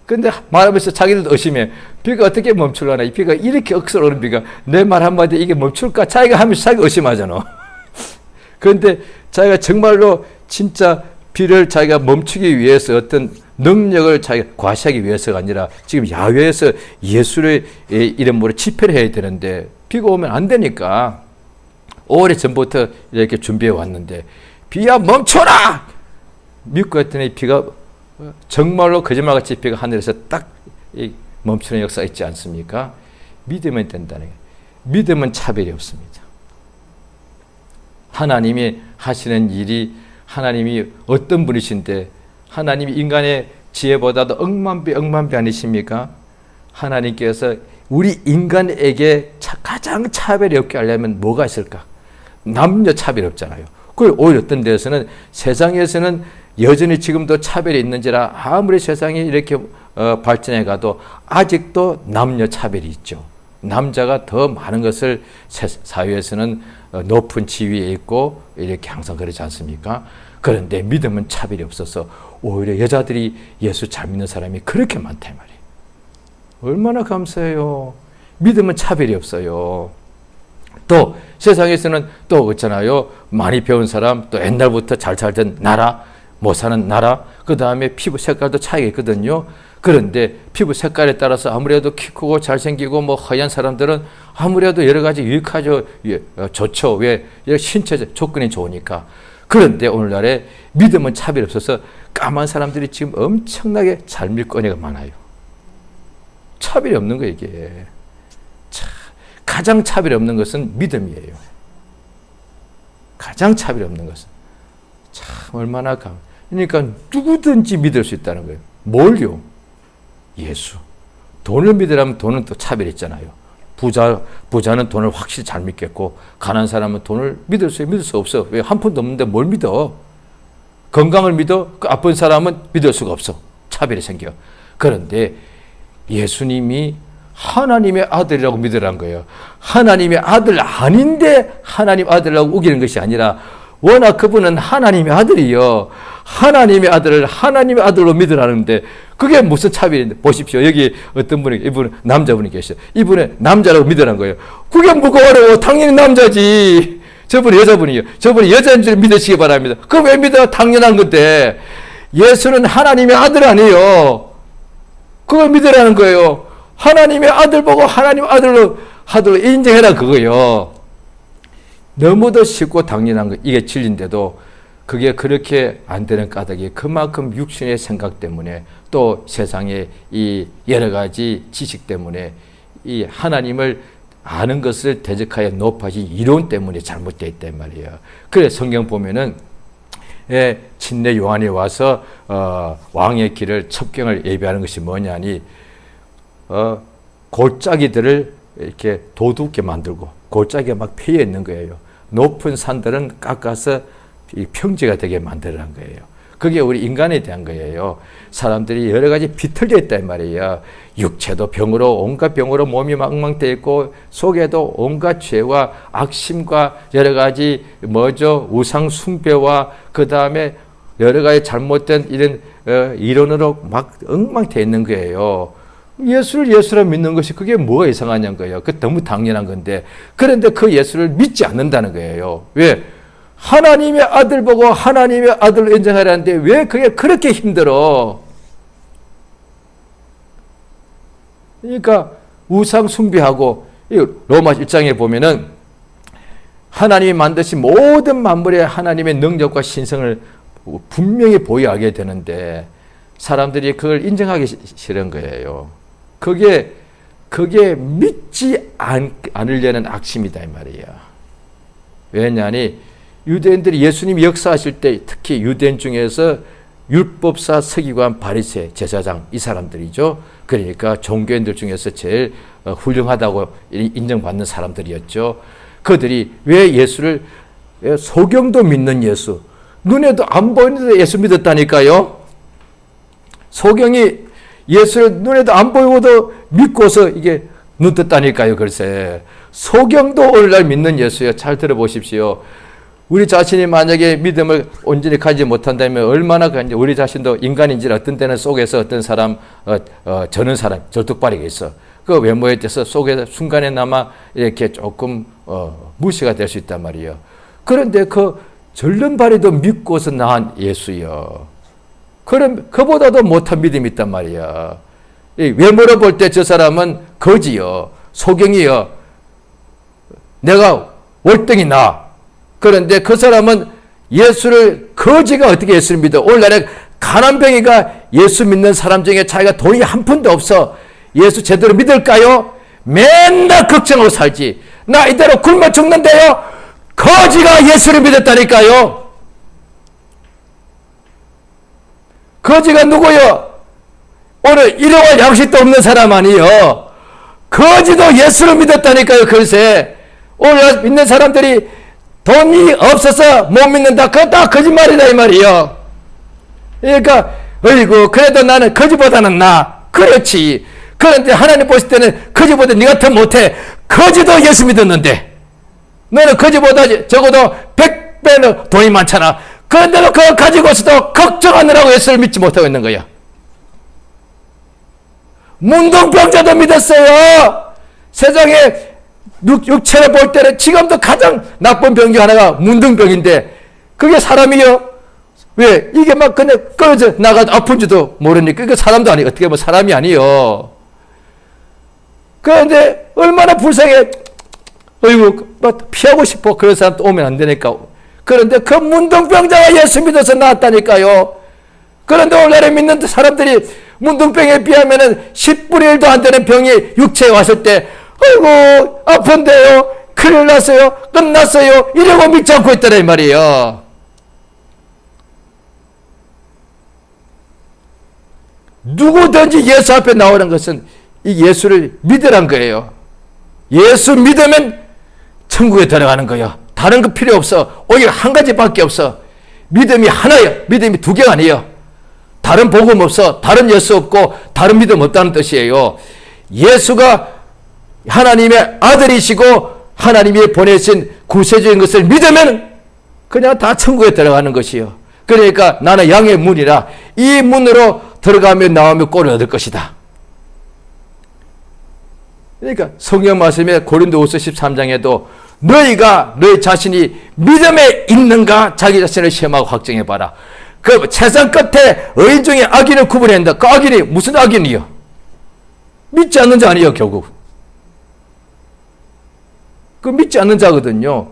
Speaker 1: 근데 말하면서 자기들도 의심해. 비가 어떻게 멈출라나? 이 비가 이렇게 억수로 오는 비가 내 말 한마디 이게 멈출까? 자기가 하면서 자기가 의심하잖아. 그런데 자기가 정말로 진짜 비를 자기가 멈추기 위해서 어떤 능력을 자기가 과시하기 위해서가 아니라 지금 야외에서 예수의 이름으로 집회를 해야 되는데 비가 오면 안 되니까 오래전부터 이렇게 준비해 왔는데 비야 멈춰라! 믿고 했더니 비가 정말로 거짓말같이 비가 하늘에서 딱 멈추는 역사가 있지 않습니까? 믿으면 된다는 거예요. 믿음은 차별이 없습니다. 하나님이 하시는 일이 하나님이 어떤 분이신데 하나님이 인간의 지혜보다도 억만배 아니십니까? 하나님께서 우리 인간에게 가장 차별이 없게 하려면 뭐가 있을까? 남녀 차별이 없잖아요. 그리고 오히려 어떤 데서는 세상에서는 여전히 지금도 차별이 있는지라 아무리 세상이 이렇게 발전해 가도 아직도 남녀 차별이 있죠. 남자가 더 많은 것을 사회에서는 높은 지위에 있고 이렇게 항상 그러지 않습니까? 그런데 믿음은 차별이 없어서 오히려 여자들이 예수 잘 믿는 사람이 그렇게 많단 말이에요. 얼마나 감사해요. 믿음은 차별이 없어요. 또 세상에서는 또 있잖아요. 많이 배운 사람, 또 옛날부터 잘 살던 나라, 못 사는 나라, 그 다음에 피부 색깔도 차이가 있거든요. 그런데 피부 색깔에 따라서 아무래도 키 크고 잘생기고 뭐 하얀 사람들은 아무래도 여러 가지 유익하죠. 좋죠. 왜? 신체 조건이 좋으니까. 그런데 오늘날에 믿음은 차별이 없어서 까만 사람들이 지금 엄청나게 잘 믿거니가 많아요. 차별이 없는 거예요, 이게. 가장 차별이 없는 것은 믿음이에요. 가장 차별이 없는 것은. 참, 얼마나 그러니까 누구든지 믿을 수 있다는 거예요. 뭘요? 예수. 돈을 믿으라면 돈은 또 차별이 있잖아요. 부자는 돈을 확실히 잘 믿겠고, 가난한 사람은 돈을 믿을 수 없어. 왜? 한 푼도 없는데 뭘 믿어? 건강을 믿어? 그 아픈 사람은 믿을 수가 없어. 차별이 생겨. 그런데 예수님이 하나님의 아들이라고 믿으라는 거예요. 하나님의 아들 아닌데 하나님 아들이라고 우기는 것이 아니라 워낙 그분은 하나님의 아들이요. 하나님의 아들을 하나님의 아들로 믿으라는데 그게 무슨 차별인데 보십시오. 여기 어떤 분이 이분 남자분이 계셔. 이분은 남자라고 믿으라는 거예요. 그게 뭐가 어려워. 당연히 남자지. 저분이 여자분이요. 저분이 여자인 줄 믿으시기 바랍니다. 그거 왜 믿어? 당연한 건데. 예수는 하나님의 아들 아니에요. 그걸 믿으라는 거예요. 하나님의 아들 보고 하나님 아들로 인정해라 그거요. 너무도 쉽고 당연한 거 이게 진리인데도 그게 그렇게 안 되는 까닭이 그만큼 육신의 생각 때문에 또 세상의 이 여러 가지 지식 때문에 이 하나님을 아는 것을 대적하여 높아진 이론 때문에 잘못되어 있단 말이에요. 그래서 성경 보면은 침례 요한이 와서 왕의 길을 첩경을 예비하는 것이 뭐냐니 골짜기들을 이렇게 도둑게 만들고 골짜기가 막 패여 있는 거예요. 높은 산들은 깎아서 평지가 되게 만들어낸 거예요. 그게 우리 인간에 대한 거예요. 사람들이 여러 가지 비틀려 있단 말이에요. 육체도 병으로 온갖 병으로 몸이 엉망되어 있고 속에도 온갖 죄와 악심과 여러 가지 우상 숭배와 그 다음에 여러 가지 잘못된 이런 이론으로 막 엉망되어 있는 거예요. 예수를 예수라 믿는 것이 그게 뭐가 이상하냐는 거예요. 그 너무 당연한 건데 그런데 그 예수를 믿지 않는다는 거예요. 왜? 하나님의 아들 보고 하나님의 아들로 인정하라는데 왜 그게 그렇게 힘들어? 그러니까 우상 숭배하고, 로마 1장에 보면은 하나님이 만드신 모든 만물에 하나님의 능력과 신성을 분명히 보여하게 되는데 사람들이 그걸 인정하기 싫은 거예요. 그게 믿지 않으려는 악심이다 이 말이야. 왜냐하니 유대인들이 예수님이 역사하실 때 특히 유대인 중에서 율법사, 서기관, 바리새, 제사장 이 사람들이죠. 그러니까 종교인들 중에서 제일 훌륭하다고 인정받는 사람들이었죠. 그들이 왜 예수를, 소경도 믿는 예수, 눈에도 안 보이는데 예수 믿었다니까요. 소경이 예수를 눈에도 안 보이고도 믿고서 이게 눈 떴다니까요. 글쎄 소경도 오늘날 믿는 예수요. 잘 들어보십시오. 우리 자신이 만약에 믿음을 온전히 가지지 못한다면 얼마나 우리 자신도 인간인지 어떤 때는 속에서 어떤 사람 저는 사람 절뚝발이가 있어. 그 외모에 대해서 속에서 순간에나마 이렇게 조금 무시가 될 수 있단 말이에요. 그런데 그 절름발이도 믿고서 나은 예수요. 그럼 그보다도 못한 믿음이 있단 말이야. 외모로 볼 때 저 사람은 거지요. 소경이요. 내가 월등히 나. 그런데 그 사람은 예수를, 거지가 어떻게 예수를 믿어? 오늘날에 가난뱅이가 예수 믿는 사람 중에 자기가 돈이 한 푼도 없어. 예수 제대로 믿을까요? 맨날 걱정하고 살지. 나 이대로 굶어 죽는데요. 거지가 예수를 믿었다니까요. 거지가 누구요? 오늘 일용할 양식도 없는 사람 아니요. 거지도 예수를 믿었다니까요. 글쎄 오늘 믿는 사람들이 돈이 없어서 못 믿는다. 그거 다 거짓말이다 이 말이요. 그러니까 어이구 그래도 나는 거지보다는 나. 그렇지. 그런데 하나님 보실 때는 거지보다 네가 더 못해. 거지도 예수 믿었는데 너는 거지보다 적어도 100배는 돈이 많잖아. 그런데도 그거 가지고서도 걱정하느라고 예수를 믿지 못하고 있는 거야. 문둥병자도 믿었어요. 세상에 육체를 볼 때는 지금도 가장 나쁜 병 중 하나가 문둥병인데 그게 사람이요? 왜? 이게 막 그냥 끊어져 나가도 아픈지도 모르니까 이거 사람도 아니고 어떻게 보면 사람이 아니요. 그런데 얼마나 불쌍해. 어이구 막 피하고 싶어. 그런 사람 또 오면 안 되니까. 그런데 그 문둥병자가 예수 믿어서 나았다니까요. 그런데 오늘날에 믿는 사람들이 문둥병에 비하면은 10분의 1도 안 되는 병이 육체에 왔을 때 아이고 아픈데요. 큰일 났어요. 끝났어요. 이러고 믿지 않고 있더라 이 말이에요. 누구든지 예수 앞에 나오는 것은 이 예수를 믿으란 거예요. 예수 믿으면 천국에 들어가는 거예요. 다른 거 필요 없어. 오히려 한 가지밖에 없어. 믿음이 하나예요. 믿음이 두 개가 아니에요. 다른 복음 없어. 다른 예수 없고 다른 믿음 없다는 뜻이에요. 예수가 하나님의 아들이시고 하나님이 보내신 구세주인 것을 믿으면 그냥 다 천국에 들어가는 것이요. 그러니까 나는 양의 문이라 이 문으로 들어가며 나오며 꼴을 얻을 것이다. 그러니까 성경 말씀에 고린도후서 13장에도 너희가 너희 자신이 믿음에 있는가 자기 자신을 시험하고 확정해 봐라. 그 세상 끝에 의인 중에 악인을 구분한다. 그 악인이 무슨 악인이요? 믿지 않는 자 아니에요 결국. 그 믿지 않는 자거든요.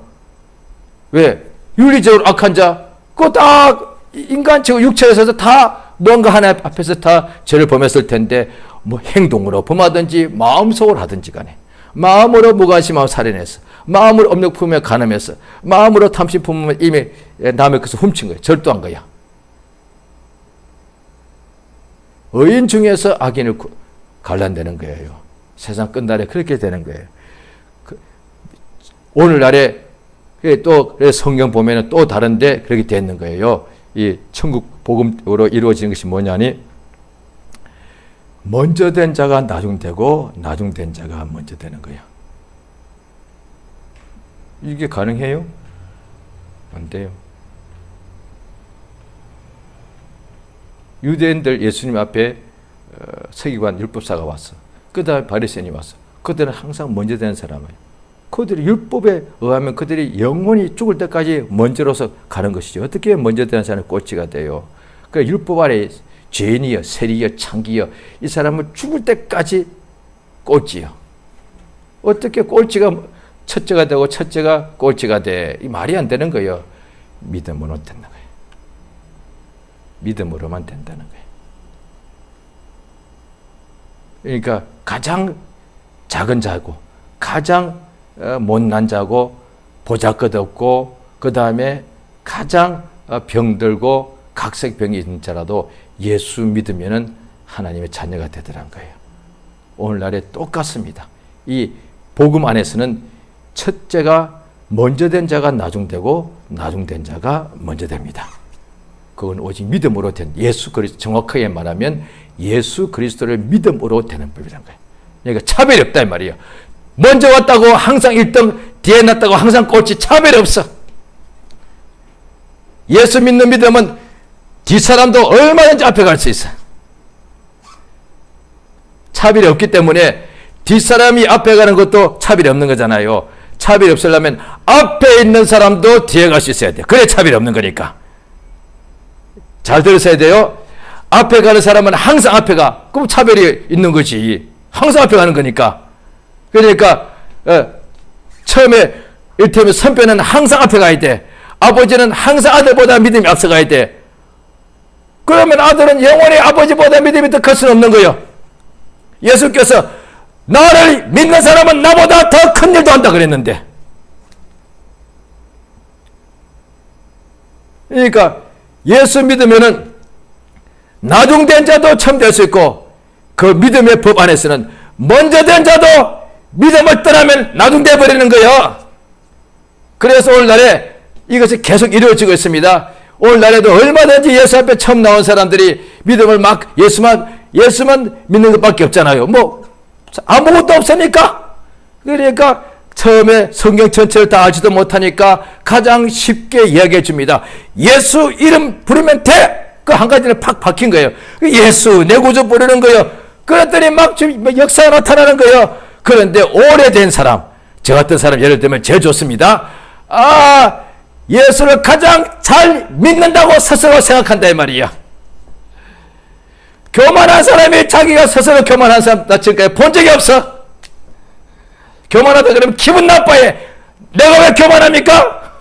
Speaker 1: 왜? 윤리적으로 악한 자 그거 다 인간체고 육체에서 다 뭔가 하나 앞에서 다 죄를 범했을 텐데 뭐 행동으로 범하든지 마음속으로 하든지 간에 마음으로 무관심하고 살인했어. 마음으로 업력 품으며 간음했어. 마음으로 탐심 품으며 이미 남의 것을 훔친 거야. 절도한 거야. 의인 중에서 악인을 갈란되는 거예요. 세상 끝날에 그렇게 되는 거예요. 오늘날에 또 성경 보면은 또 다른데 그렇게 되는 거예요. 이 천국 복음으로 이루어지는 것이 뭐냐니 먼저 된 자가 나중 되고 나중 된 자가 먼저 되는 거예요. 이게 가능해요? 안 돼요. 유대인들 예수님 앞에 서기관 율법사가 왔어. 그 다음에 바리새인이 왔어. 그들은 항상 먼저 되는 사람이에요. 그들이 율법에 의하면 그들이 영원히 죽을 때까지 먼저로서 가는 것이죠. 어떻게 먼저 되는 사람이 꼴찌가 돼요? 그 율법 아래 죄인이여 세리여 창기여 이 사람은 죽을 때까지 꼴찌요. 어떻게 꼴찌가 첫째가 되고 첫째가 꼴찌가 돼? 이 말이 안 되는 거예요. 믿음으로 된다는 거예요. 믿음으로만 된다는 거예요. 그러니까 가장 작은 자고 가장 못난 자고 보잘것없고 그 다음에 가장 병들고 각색병이 있는 자라도 예수 믿으면은 하나님의 자녀가 되더란 거예요. 오늘날에 똑같습니다. 이 복음 안에서는 첫째가 먼저 된 자가 나중되고 나중된 자가 먼저 됩니다. 그건 오직 믿음으로 된 예수 그리스도, 정확하게 말하면 예수 그리스도를 믿음으로 되는 법이란 거예요. 그러니까 차별이 없다 이 말이에요. 먼저 왔다고 항상 1등, 뒤에 났다고 항상 꼴찌, 차별이 없어. 예수 믿는 믿음은 뒷사람도 얼마든지 앞에 갈 수 있어. 차별이 없기 때문에 뒷사람이 앞에 가는 것도 차별이 없는 거잖아요. 차별이 없으려면 앞에 있는 사람도 뒤에 갈 수 있어야 돼요. 그래 차별이 없는 거니까. 잘 들으셔야 돼요. 앞에 가는 사람은 항상 앞에 가. 그럼 차별이 있는 거지. 항상 앞에 가는 거니까. 그러니까 처음에 이를테면 선배는 항상 앞에 가야 돼. 아버지는 항상 아들보다 믿음이 앞서가야 돼. 그러면 아들은 영원히 아버지보다 믿음이 더 클 수는 없는 거예요. 예수께서 나를 믿는 사람은 나보다 더 큰 일도 한다 그랬는데. 그러니까 예수 믿으면은 나중된 자도 처음 될 수 있고 그 믿음의 법 안에서는 먼저 된 자도 믿음을 떠나면 나중돼 버리는 거예요. 그래서 오늘날에 이것이 계속 이루어지고 있습니다. 오늘날에도 얼마든지 예수 앞에 처음 나온 사람들이 믿음을 막 예수만 믿는 것밖에 없잖아요. 뭐 아무것도 없으니까. 그러니까 처음에 성경 전체를 다 알지도 못하니까 가장 쉽게 이야기해 줍니다. 예수 이름 부르면 돼. 그 한 가지는 팍 박힌 거예요. 예수 내 구주 부르는 거예요. 그랬더니 막 역사가 나타나는 거예요. 그런데 오래된 사람, 저 같은 사람 예를 들면 제일 좋습니다. 예수를 가장 잘 믿는다고 스스로 생각한다 이 말이야. 교만한 사람이 자기가 스스로 교만한 사람 나 지금까지 본 적이 없어. 교만하다 그러면 기분 나빠해. 내가 왜 교만합니까?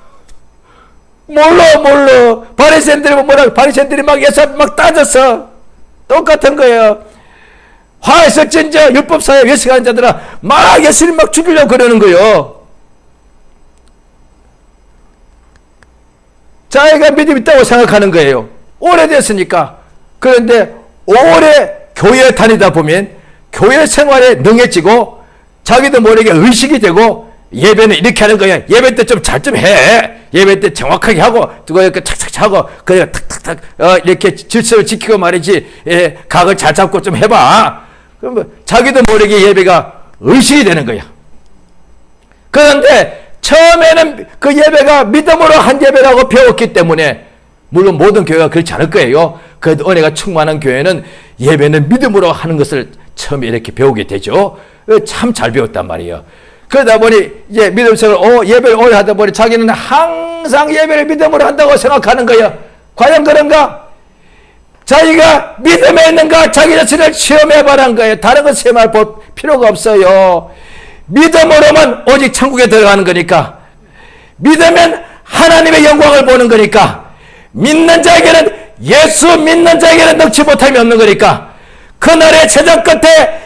Speaker 1: 몰라. 바리새인들이 막 예수 앞에 막 따졌어. 똑같은 거예요. 화했을진저 율법사에 외식하는 자들아 막 예수님 막 죽이려고 그러는 거예요. 자기가 믿음 있다고 생각하는 거예요. 오래됐으니까. 그런데 오래 교회에 다니다 보면 교회 생활에 능해지고 자기도 모르게 의식이 되고 예배는 이렇게 하는 거야. 예배 때 좀 잘 좀 해. 예배 때 정확하게 하고 그거 이렇게 착착 하고 그래 탁탁탁 이렇게 질서를 지키고 말이지. 각을 잘 잡고 좀 해봐. 그러면 자기도 모르게 예배가 의식이 되는 거야. 그런데 처음에는 그 예배가 믿음으로 한 예배라고 배웠기 때문에 물론 모든 교회가 그렇지 않을 거예요. 그래도 은혜가 충만한 교회는 예배는 믿음으로 하는 것을 처음에 이렇게 배우게 되죠. 참 잘 배웠단 말이에요. 그러다 보니 이제 믿음생활 예배를 오래 하다 보니 자기는 항상 예배를 믿음으로 한다고 생각하는 거예요. 과연 그런가? 자기가 믿음에 있는가 자기 자신을 시험해봐라는 거예요. 다른 거 시험할 필요가 없어요. 믿음으로만 오직 천국에 들어가는 거니까. 믿으면 하나님의 영광을 보는 거니까. 믿는 자에게는 예수 믿는 자에게는 넣지 못함이 없는 거니까. 그날의 최종 끝에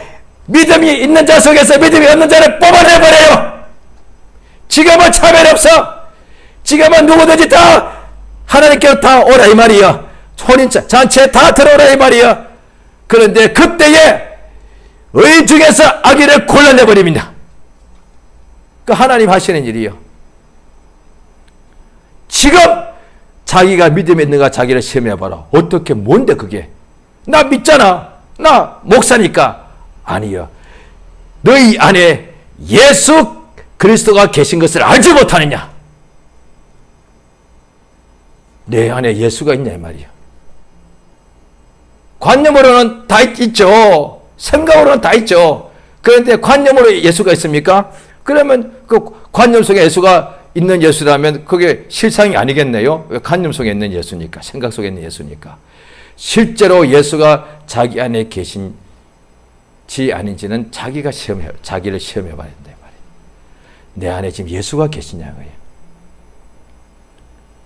Speaker 1: 믿음이 있는 자 속에서 믿음이 없는 자를 뽑아내버려요. 지금은 차별 없어. 지금은 누구든지 다 하나님께로 다 오라 이 말이야. 혼인자 잔치에 다 들어오라 이 말이야. 그런데 그때에 의 중에서 악인을 골라내버립니다. 그 하나님 하시는 일이요. 지금 자기가 믿음이 있는가 자기를 시험해봐라. 어떻게 뭔데 그게? 나 믿잖아. 나 목사니까. 아니요. 너희 안에 예수 그리스도가 계신 것을 알지 못하느냐? 내 안에 예수가 있냐 이 말이야. 관념으로는 다 있죠. 생각으로는 다 있죠. 그런데 관념으로 예수가 있습니까? 그러면 그 관념 속에 예수가 있는 예수라면 그게 실상이 아니겠네요. 관념 속에 있는 예수니까. 생각 속에 있는 예수니까. 실제로 예수가 자기 안에 계신 지 아닌지는 자기를 시험해 봐야 된다 말이에요. 내 안에 지금 예수가 계시냐고요.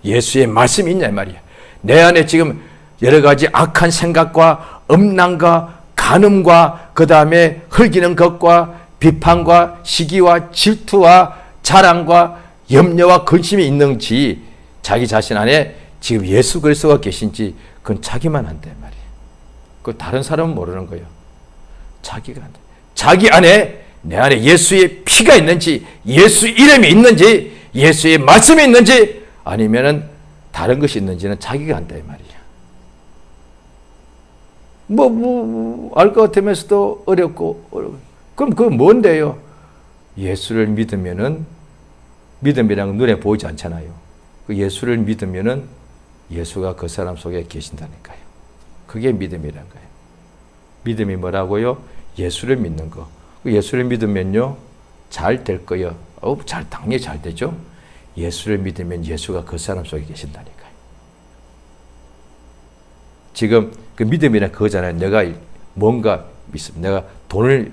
Speaker 1: 예수의 말씀이 있냐 말이에요. 내 안에 지금 여러 가지 악한 생각과 음란과 간음과 그 다음에 흘기는 것과 비판과 시기와 질투와 자랑과 염려와 근심이 있는지, 자기 자신 안에 지금 예수 그리스도가 계신지, 그건 자기만 한다 말이에요. 그 다른 사람은 모르는 거예요. 자기가 한다. 자기 안에, 내 안에 예수의 피가 있는지, 예수 이름이 있는지, 예수의 말씀이 있는지, 아니면은 다른 것이 있는지는 자기가 한다 이 말이에요. 알 것 같으면서도 어렵고, 그럼 그건 뭔데요? 예수를 믿으면은, 믿음이랑 눈에 보이지 않잖아요. 그 예수를 믿으면은 예수가 그 사람 속에 계신다니까요. 그게 믿음이란 거예요. 믿음이 뭐라고요? 예수를 믿는 거. 예수를 믿으면요, 잘 될 거예요. 당연히 잘 되죠. 예수를 믿으면 예수가 그 사람 속에 계신다니까요. 지금 그 믿음이란 그거잖아요. 내가 뭔가 믿습니다. 내가 돈을,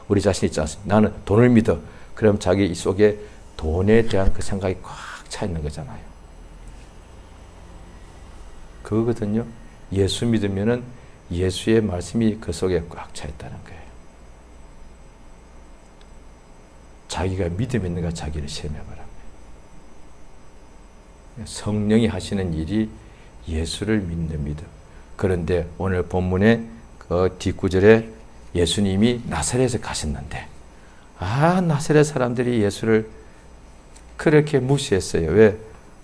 Speaker 1: 우리 자신 있지 않습니까? 나는 돈을 믿어. 그럼 자기 속에 돈에 대한 그 생각이 꽉 차 있는 거잖아요. 그거거든요. 예수 믿으면은 예수의 말씀이 그 속에 꽉 차 있다는 거예요. 자기가 믿음 있는가 자기를 시험해 보랍니다. 성령이 하시는 일이 예수를 믿는 믿음. 그런데 오늘 본문의 그 뒷구절에 예수님이 나사렛에 가셨는데, 나사렛 사람들이 예수를 그렇게 무시했어요. 왜?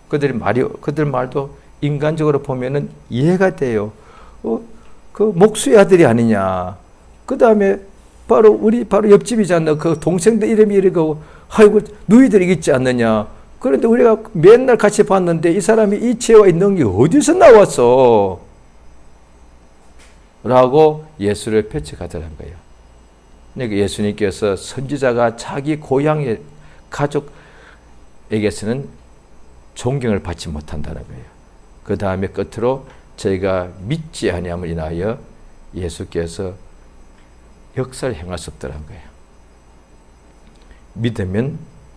Speaker 1: 그들 말도 인간적으로 보면은 이해가 돼요. 그 목수의 아들이 아니냐. 그 다음에 바로 옆집이잖아. 그 동생들 이름이 이러고, 아이고, 누이들이 있지 않느냐. 그런데 우리가 맨날 같이 봤는데 이 사람이 이 지혜가 있는 게 어디서 나왔어? 라고 예수를 배척하더란 거예요. 그러니까 예수님께서 선지자가 자기 고향의 가족에게서는 존경을 받지 못한다는 거예요. 그 다음에 끝으로 저희가 믿지 아니함을 인하여 예수께서 역사를 행할 수 없더란 거예요.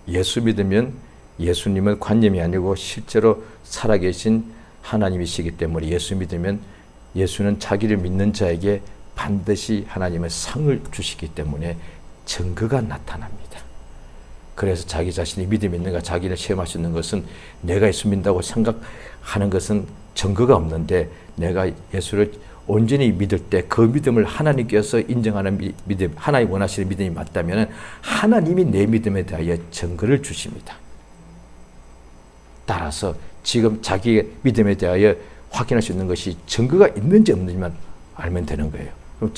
Speaker 1: 예수 믿으면 예수님은 관념이 아니고 실제로 살아계신 하나님이시기 때문에 예수 믿으면 예수는 자기를 믿는 자에게 반드시 하나님의 상을 주시기 때문에 증거가 나타납니다. 그래서 자기 자신이 믿음이 있는가 자기를 시험할 수 있는 것은 내가 예수 믿는다고 생각하는 것은 증거가 없는데, 내가 예수를 온전히 믿을 때 그 믿음을 하나님께서 인정하는 믿음, 하나님 원하시는 믿음이 맞다면 하나님이 내 믿음에 대하여 증거를 주십니다. 따라서 지금 자기의 믿음에 대하여 확인할 수 있는 것이 증거가 있는지 없는지만 알면 되는 거예요. 그럼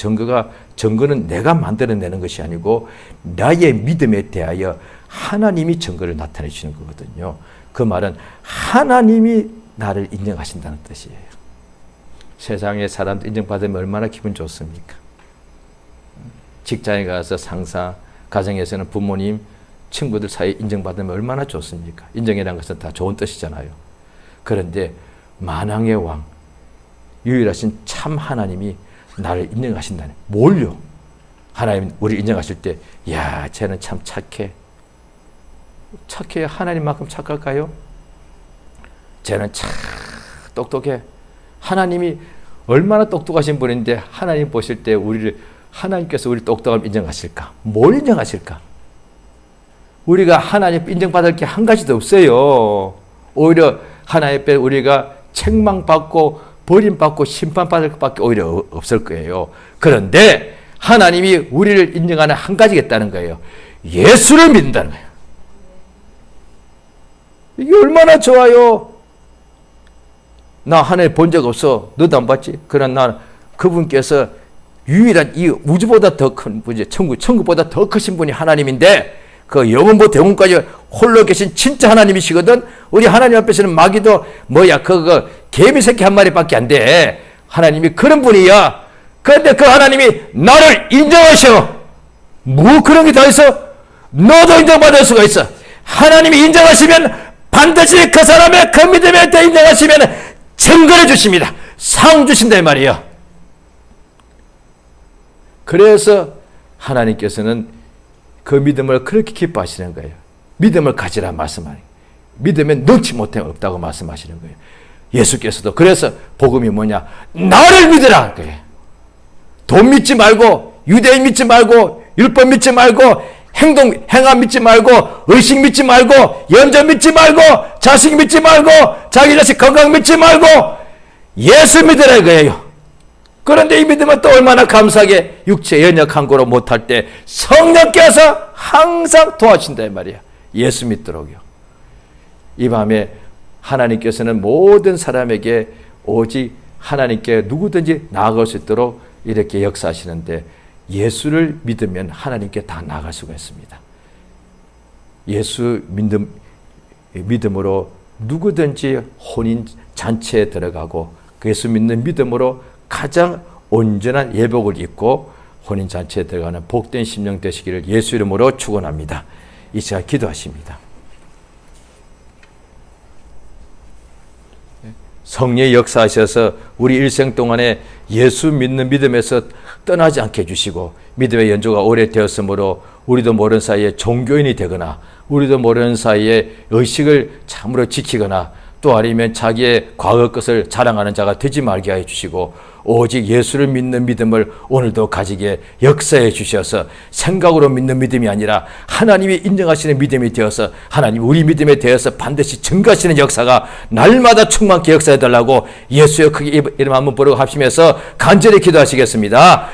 Speaker 1: 증거는 내가 만들어내는 것이 아니고 나의 믿음에 대하여 하나님이 증거를 나타내 주시는 거거든요. 그 말은 하나님이 나를 인정하신다는 뜻이에요. 세상에 사람들 인정받으면 얼마나 기분 좋습니까? 직장에 가서 상사, 가정에서는 부모님, 친구들 사이에 인정받으면 얼마나 좋습니까? 인정이라는 것은 다 좋은 뜻이잖아요. 그런데 만왕의 왕, 유일하신 참 하나님이 나를 인정하신다네. 뭘요? 하나님 우리 인정하실 때, 야, 쟤는 참 착해. 착해요? 하나님만큼 착할까요? 쟤는 참 똑똑해. 하나님이 얼마나 똑똑하신 분인데 하나님 보실 때 하나님께서 우리 똑똑함을 인정하실까? 뭘 인정하실까? 우리가 하나님 인정받을 게 한 가지도 없어요. 오히려 하나님 앞에 우리가 책망받고 버림받고 심판받을 것밖에 오히려 없을 거예요. 그런데 하나님이 우리를 인정하는 한 가지가 있다는 거예요. 예수를 믿는다는 거예요. 이게 얼마나 좋아요. 나 하나님 본 적 없어. 너도 안 봤지? 그러나 나 그분께서 유일한 이 우주보다 더 큰 분이 천국보다 더 크신 분이 하나님인데 그 영원부터 영원까지 홀로 계신 진짜 하나님이시거든. 우리 하나님 앞에서는 마귀도 그거 개미 새끼 한 마리밖에 안 돼. 하나님이 그런 분이야. 그런데 그 하나님이 나를 인정하셔. 뭐 그런 게 다 있어? 너도 인정받을 수가 있어. 하나님이 인정하시면 반드시 그 사람의 그 믿음에 대해 인정하시면 증거를 주십니다. 상 주신다 이 말이에요. 그래서 하나님께서는 그 믿음을 그렇게 기뻐하시는 거예요. 믿음을 가지라 말씀하는 거예요. 믿으면 넣지 못해 없다고 말씀하시는 거예요. 예수께서도 그래서 복음이 뭐냐? 나를 믿으라 거예요. 돈 믿지 말고, 유대인 믿지 말고, 율법 믿지 말고, 행함 믿지 말고, 의식 믿지 말고, 연전 믿지 말고, 자식 믿지 말고, 자기 자식 건강 믿지 말고, 예수 믿으라 이거예요. 그런데 이 믿음은 또 얼마나 감사하게 육체 연약한 거로 못할 때 성령께서 항상 도와준다 이 말이야. 예수 믿도록요. 이 밤에 하나님께서는 모든 사람에게 오직 하나님께 누구든지 나아갈 수 있도록 이렇게 역사하시는데, 예수를 믿으면 하나님께 다 나아갈 수가 있습니다. 예수 믿음으로 누구든지 혼인 잔치에 들어가고, 예수 믿는 믿음으로 가장 온전한 예복을 입고 혼인 잔치에 들어가는 복된 심령 되시기를 예수 이름으로 축원합니다. 이 시간 기도하십니다. 성령의 역사하셔서 우리 일생 동안에 예수 믿는 믿음에서 떠나지 않게 해주시고, 믿음의 연조가 오래되었으므로 우리도 모르는 사이에 종교인이 되거나, 우리도 모르는 사이에 의식을 참으로 지키거나, 또 아니면 자기의 과거 것을 자랑하는 자가 되지 말게 해 주시고, 오직 예수를 믿는 믿음을 오늘도 가지게 역사해 주셔서 생각으로 믿는 믿음이 아니라 하나님이 인정하시는 믿음이 되어서, 하나님 우리 믿음에 대해서 반드시 증거하시는 역사가 날마다 충만케 역사해 달라고 예수의 크게 이름 한번 부르고 합심해서 간절히 기도하시겠습니다.